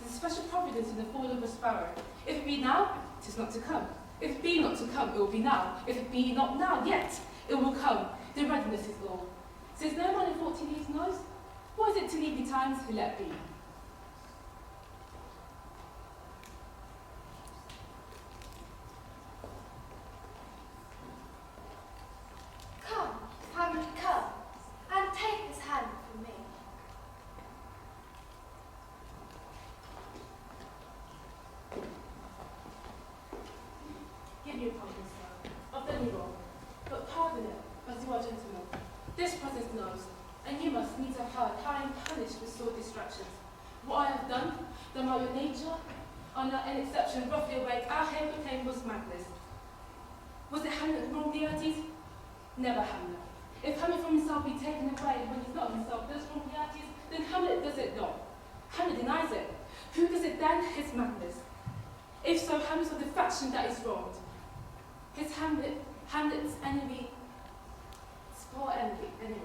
There's a special providence in the fall of a sparrow. If it be now, 'tis not to come. If it be not to come, it will be now. If it be not now, yet it will come. The readiness is all. Since no man in 40 leaves knows, what is it to leave betimes? Let be. Come, Hamlet, come, and take this hand from me. Give me a pardon, sir. I've done you wrong. But pardon it, as you are gentlemen. This presence knows, and you must needs have heard how I am punished with sore distractions. What I have done by your nature, on an exception roughly awake, our here proclaimed was madness. Was it Hamlet who wronged Laertes? Never Hamlet. If Hamlet from himself be taken away when he's not himself does wrong Laertes, then Hamlet does it not. Hamlet denies it. Who does it then? His madness. If so, Hamlet's of the faction that is wronged. His Hamlet's enemy, his poor enemy.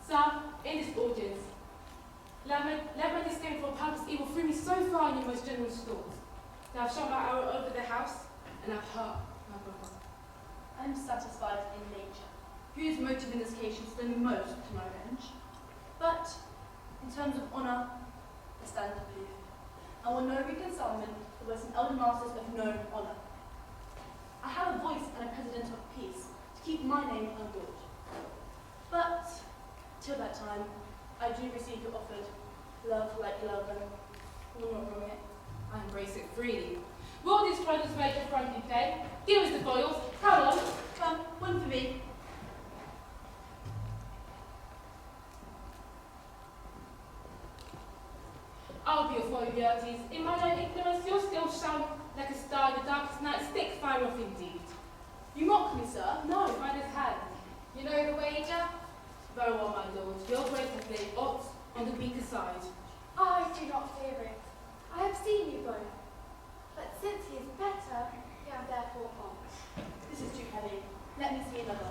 Sir, in this audience, let my disdain for a purpose evil through me so far in your most generous thoughts, that I've shot my arrow over the house, and I've hurt my brother. I am satisfied in nature, whose motive in this case should stand most to my revenge. But, in terms of honour, I stand to believe. I will no reconcilement the words and elder masters of known honour. I have a voice and a president of peace to keep my name on board. But, till that time, I do receive your offered love like love and will not wrong it. I embrace it freely. Will these brothers make a friendly play? Give us the foils. Come on. Come, one for me. I'll be your foil, Laertes. In my own ignorance, you'll still shine like a star in the darkest night, stick fire off indeed. You mock me, sir. No, by this hand. You know the wager? Very well, my lord. Your grace has laid odds on the weaker side. I do not fear it. I have seen you both. But since he is better, he am therefore on. This is too heavy. Let me see another.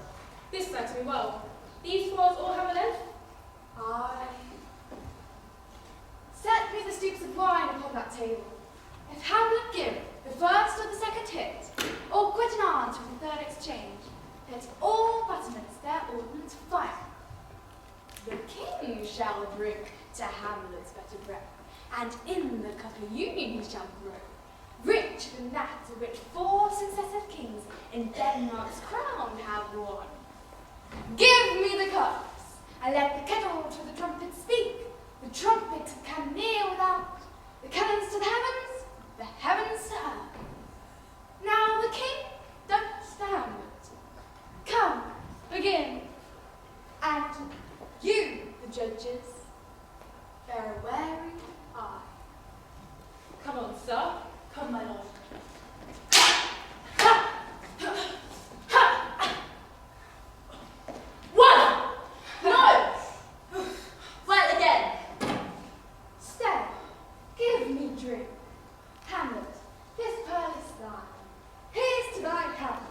This serves me well. These fours all have a length? Aye. Set me the stoops of wine upon that table. If Hamlet give the first or the second hit, or quit an answer with the third exchange, let all butterments their ordnance fire. The king shall drink to Hamlet's better breath, and in the cup of union he shall grow, richer than that to which 4 successive kings in Denmark's crown have won. Give me the cups, and let the kettle to the trumpet speak. The trumpet can near without, the cannons to the heavens to earth. Now the king don't stand it. Come, begin, and you, the judges, bear a wary eye. Come on, sir. Come, my lord. One! No! Well again. Stay, give me drink. Hamlet, this pearl is thine. Here's to thy health.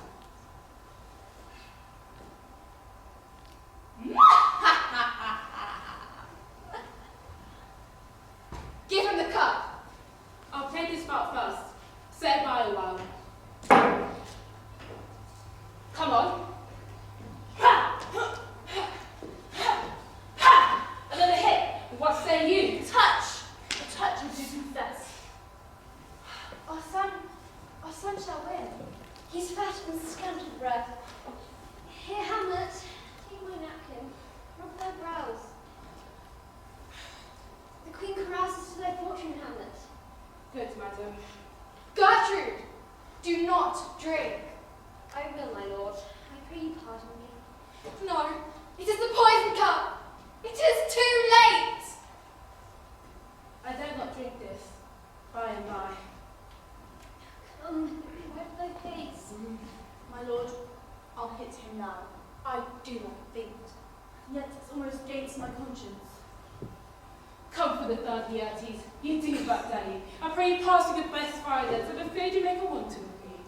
Give him the cup. I'll take this part first. Say bye a while. Come on. Another hit. What say you? Touch. A touch would do confess. Our son shall win. He's fat and scant of breath. Here, Hamlet, take my napkin. Rub thy brows. The queen carouses to thy fortune, Hamlet. Good, madam. Gertrude, do not drink. I will, my lord. I pray you pardon me. No, it is the poison cup. It is too late. I dare not drink this. By and by. Wipe thy face. My lord, I'll hit him now. I do not faint. Yet it's almost against my conscience. Come for the third, Laertes. You do but daddy. I pray you pass a good best violence, and afraid you make a wanton of me.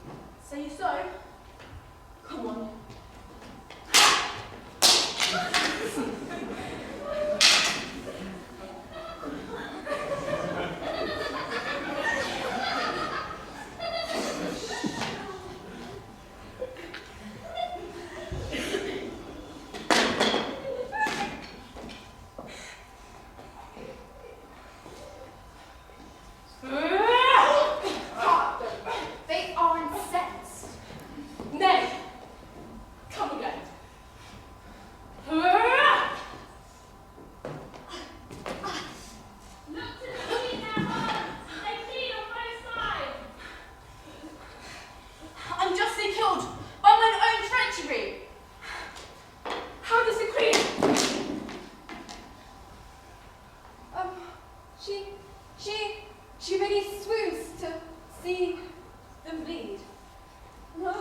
Say you so? Come on. They are incensed. Nay! Come again. Look to the queen, Emma! They plead on both sides! I'm justly killed by mine own treachery. How does the queen? She really swoons to see them bleed. No.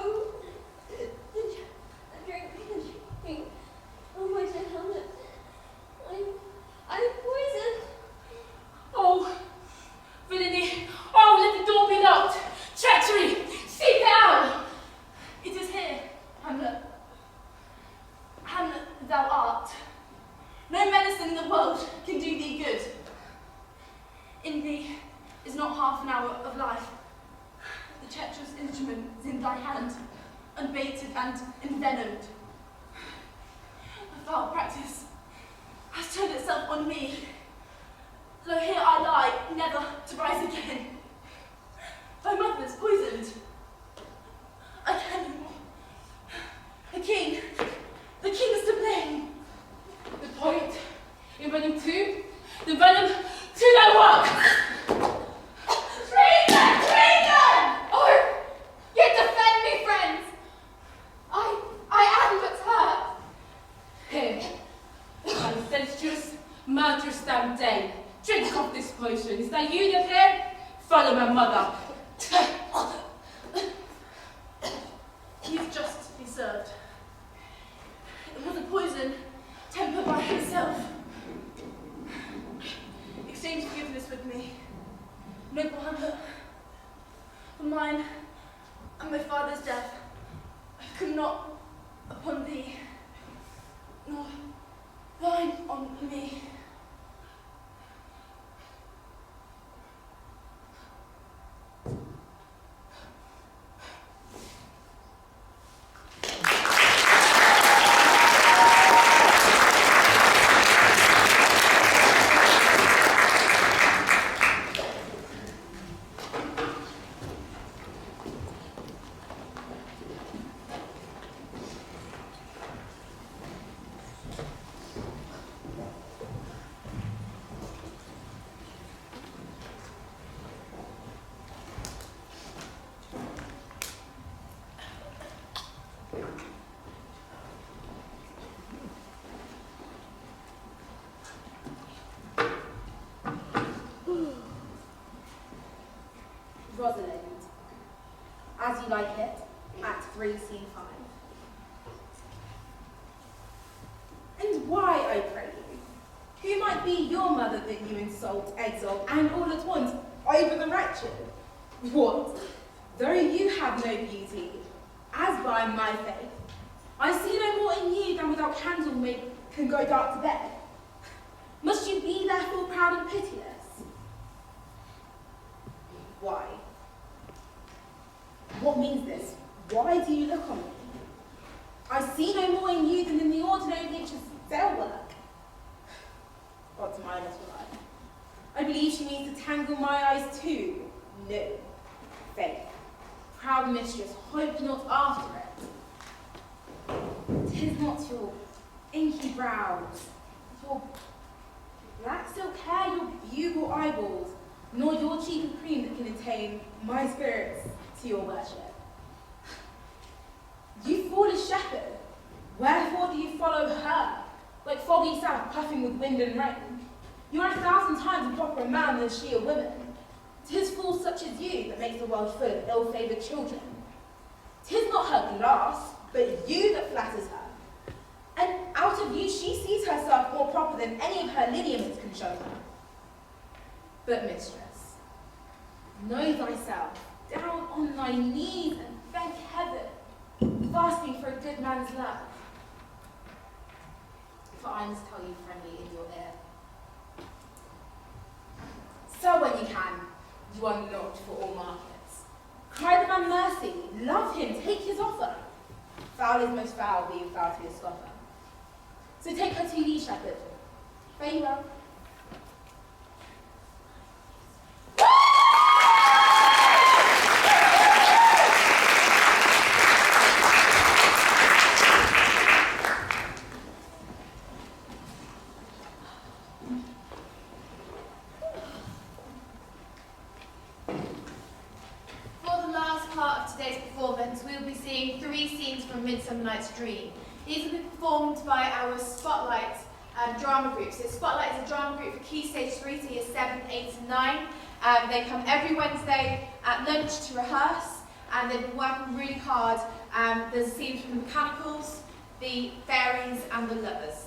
Drink. Oh, my dear Hamlet. I'm poisoned. Oh, villainy. Oh, let the door be locked. Treachery. Seek out. It is here, Hamlet. Hamlet, thou art. No medicine in the world can do thee good. In thee is not half an hour of life. The treacherous instrument is in thy hand, unbaited and envenomed. A foul practice has turned itself on me. Lo, here I lie, never to rise again. Thy mother is poisoned. I can no more. The king is to blame. The point in running to the venom to thy work. Treason! Treason! Oh, yet defend me, friends. I am but hurt. Here, my sensuous, murderous damned Dane. Drink of this potion. Is that you that here? Follow my mother. He's just to be served. It was a poison tempered by himself. Exchanged for Me. Rosalind, As You Like It, Act 3, Scene 5. And why, I pray you? Who might be your mother that you insult, exalt, and all at once over the wretched? What? Though you have no beauty, as by my faith, I see no more in you than without candle can go dark to bed. Must you be therefore proud and piteous? Why? What means this? Why do you look on me? I see no more in you than in the ordinary nature's cell work. God's my little life. I believe she means to tangle my eyes too. No. Faith. Proud mistress, hope not after it. 'Tis not your inky brows, your black silk hair, your bugle eyeballs, nor your cheek of cream that can attain my spirits to your worship. You foolish shepherd, wherefore do you follow her, like foggy south puffing with wind and rain? You are 1,000 times a properer man than she a woman. 'Tis fools such as you that makes the world full of ill-favoured children. 'Tis not her glass, but you that flatters her. And out of you she sees herself more proper than any of her lineaments can show her. But mistress, know thyself, down on thy knees and thank heaven, fasting for a good man's love. For I must tell you friendly in your ear. So when you can, you are not for all markets. Cry the man mercy, love him, take his offer. Foul is most foul, being foul to be a scoffer. So take her to thee, shepherd. Fare you well. We'll be seeing 3 scenes from Midsummer Night's Dream. These will be performed by our Spotlight drama group. So Spotlight is a drama group for Key Stage 3 to Year 7, 8 and 9. They come every Wednesday at lunch to rehearse, and they've been working really hard. There's scenes from the Mechanicals, the Fairies and the Lovers.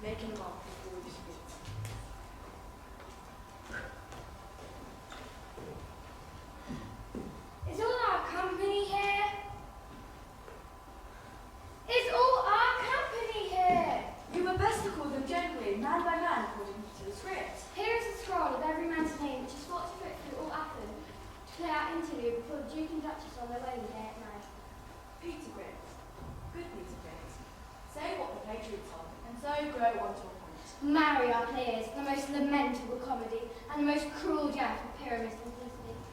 Making them up before we speak. Is all our company here? Is all our company here? You were best to call them generally, man by man, according to the script. Here is a scroll of every man's name which is thought to fit through all Athens to play our interlude before the Duke and Duchess on their wedding day at night. Peter Grint. Good Peter Grint. Say what the play treats on, and so grow on to a point. Marry our players, the most lamentable comedy and the most cruel jest of Pyramus and Theseus.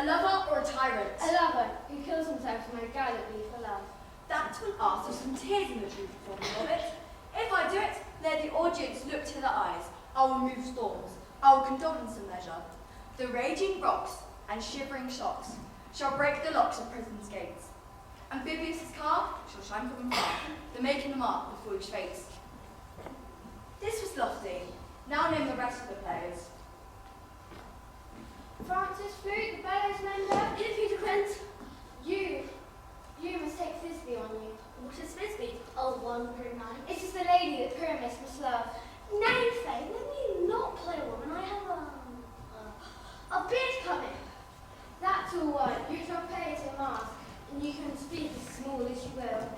lover or a tyrant? A lover who kills himself so gallantly for love. That will ask for some tears in the truth from me of it. If I do it, let the audience look to the eyes. I will move storms. I will condolence in measure. The raging rocks and shivering shocks shall break the locks of prison's gates. Amphibious' car shall shine from afar, the making the mark of foolish fates. This was lofty. Now name the rest of the players. Francis Flute, the bellows mender. Peter Quint. You must take Thisbe on you. What is Thisbe? Oh, wandering man. It is the lady that Pyramus must love. Nay, Faye, let me not play a woman. I have a beard coming. That's all right. You shall pay it a mask, and you can speak as small as you will.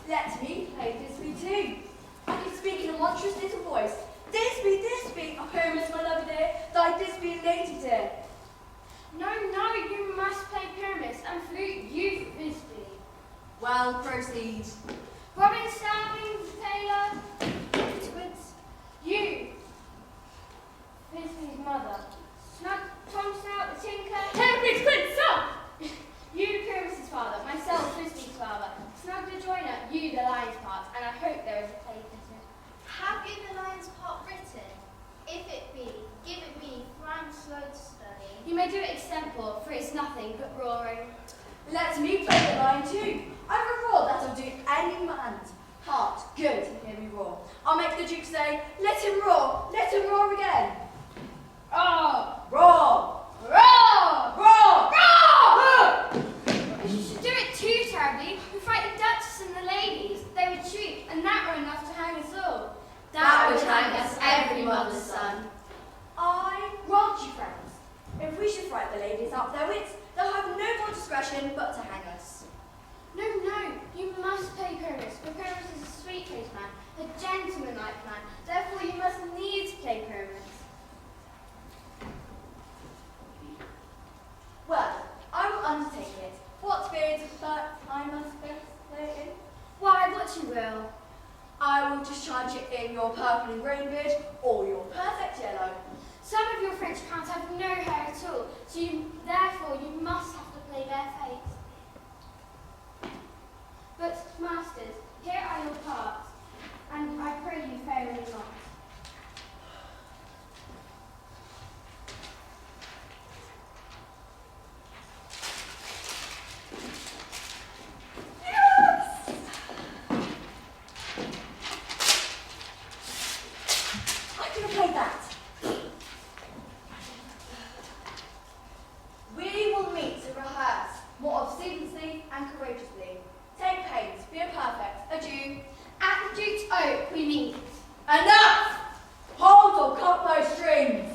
Let me play Thisbe too. I can speak in a monstrous little voice. Thisbe, Thisbe, oh Pyramus, my love dear, thy Thisbe lady dear. No, you must play Pyramus, and Flute, you Thisbe. Well, proceed. Robin Starling, tailor. Twins. You, Thisbe's mother. Snug Tom Snout, the tinker. Henry Quint, sir! You, Pyramus' father. Myself, Thisbe's father. Snug the joiner, you, the lion's part. And I hope there is a play written. Have you the lion's part written? If it be, give it me, for I am slow to study. You may do it extempore, for it's nothing but roaring. Let me play the lion too. I have a roar that'll do any man's heart good to hear me roar. I'll make the Duke say, let him roar again. Oh! Roar! Roar! Roar! Roar! You should do it too terribly. We fright the Duchess and the ladies. They would shriek, and that were enough to hang us all. That would hang us every mother's son. I grant you, friends, if we should fright the ladies out their wits, they'll have no more discretion but to hang us. No, you must play Pyramus, for Pyramus is a sweet-faced man, a gentleman-like man. Therefore, you must needs play Pyramus. Well, I will undertake it. What period of that I must best play in? Why, what you will. I will discharge it in your purple and grey beard or your perfect yellow. Some of your French counts have no hair at all, so therefore you must have to play their face. But, masters, here are your parts, and I pray you fail me not. Enough! Hold or cut my strings!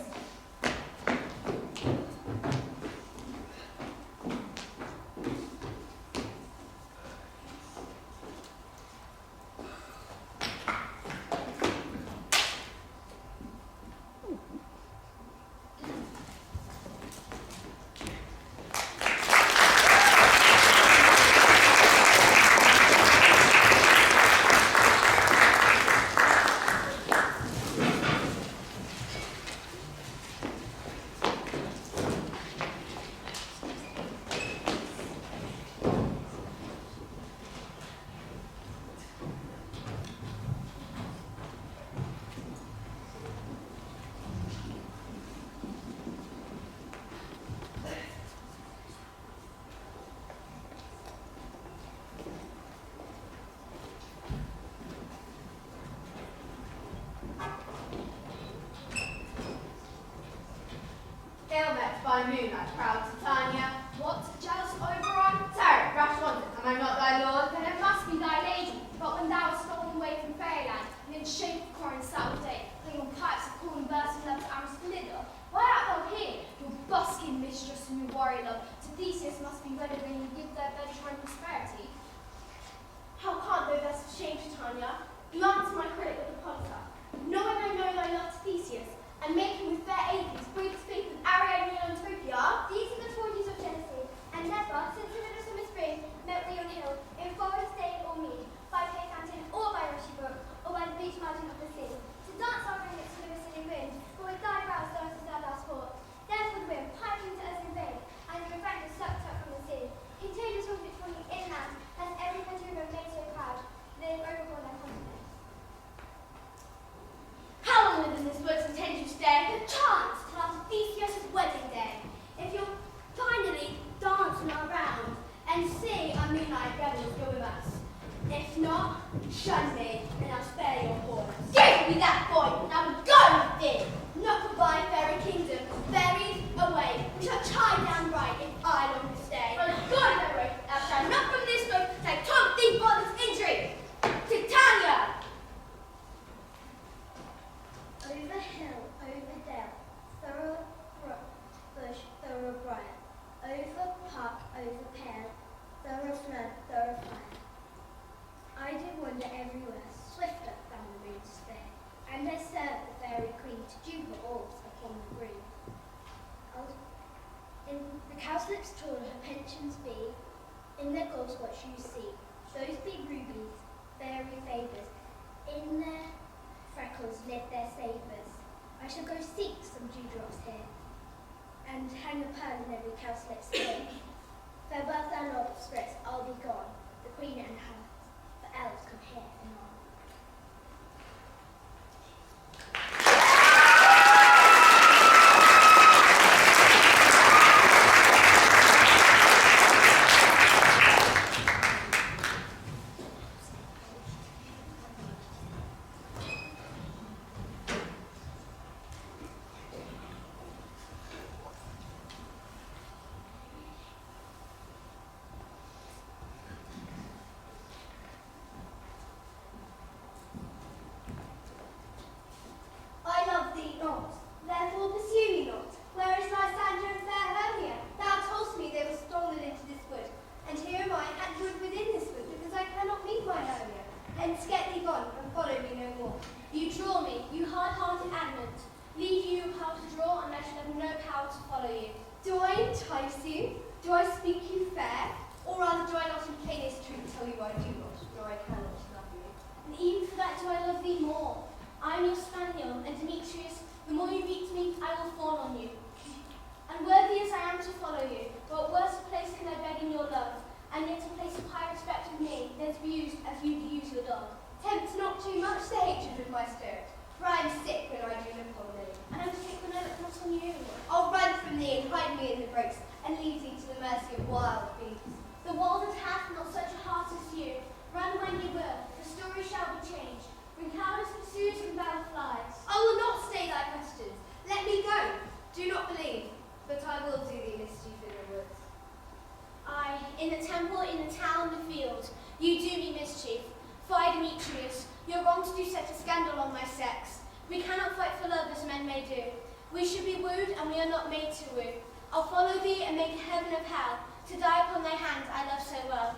By moonlight, proud Titania. What, jealous Oberon? Tyrant, rash wanton, am I not thy lord? Then it must be thy lady. But when thou wast stolen away from fairyland, and in shape of corn and sour day, playing on pipes of corn and bursting love to Amorous Glinda, why art thou here? Your busking mistress and your warrior love to Theseus must be wedded when you give their venture and prosperity. How can't thou thus shame Titania? Glance my credit with the polyter. Knowing I know thy love to Theseus, and making with fair Athens break faith with Ariadne and Antropia. These are the forties of jealousy, and never, since the little summer spring, met we on hill, in forest, dale, or mead, by clay fountain, or by rushy brook, or by the bleak margin of the over pale, thorough flood, thorough fire. I did wander everywhere, swifter than the moon's spare, and I served the fairy queen to dupe her orbs upon the green. In the cowslips tall her pensions be, in their gobs what you see, those be rubies, fairy favours, in their freckles live their savours. I shall go seek some dewdrops here, and hang a pearl in every cowslip's ear. Fair birth and love spirits, I'll be gone, the queen and her, for elves come here anon. I love thee not, therefore pursue me not. Where is Lysander and fair Hermia? Thou toldst me they were stolen into this wood, and here am I at good within this wood, because I cannot meet my Hermia. Hence get thee gone, and follow me no more. You draw me, you hard-hearted adamant. Leave you power to draw, and I shall have no power to follow you. Do I entice you? Do I speak you fair? Or rather do I not in plainest truth tell you I do not, nor I cannot love you? And even for that do I love thee more. I am your spaniel, and Demetrius, the more you beat me, I will fawn on you. Unworthy as I am to follow you, what worse place can I beg in your love, and yet a place of high respect with me, than to be used as you do use your dog. Tempt not too much the hatred of my spirit, for I am sick when I do look on thee. And I am sick when I look not on you. I'll run from thee and hide me in the brakes, and leave thee to the mercy of wild beasts. The world that hath not such a heart as you, run when you will, the story shall be changed. When cowardice pursues and battle flies. I will not stay thy questions. Let me go. Do not believe, but I will do thee mischief in the woods. Aye, in the temple, in the town, the field, you do me mischief. Fie, Demetrius, you're wrong to do such a scandal on my sex. We cannot fight for love as men may do. We should be wooed, and we are not made to woo. I'll follow thee and make a heaven of hell, to die upon thy hand I love so well.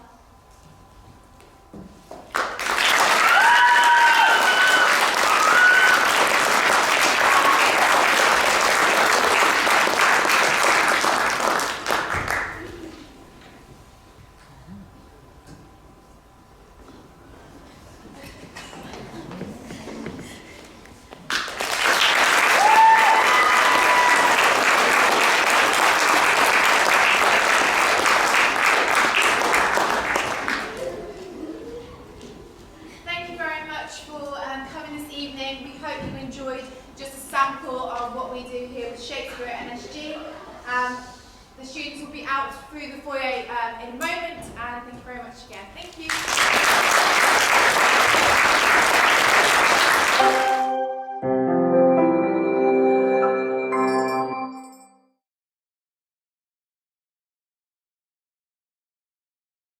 Thank you very much for coming this evening. We hope you enjoyed just a sample of what we do here with Shakespeare at NSG. The students will be out through the foyer in a moment, and thank you very much again. Thank you.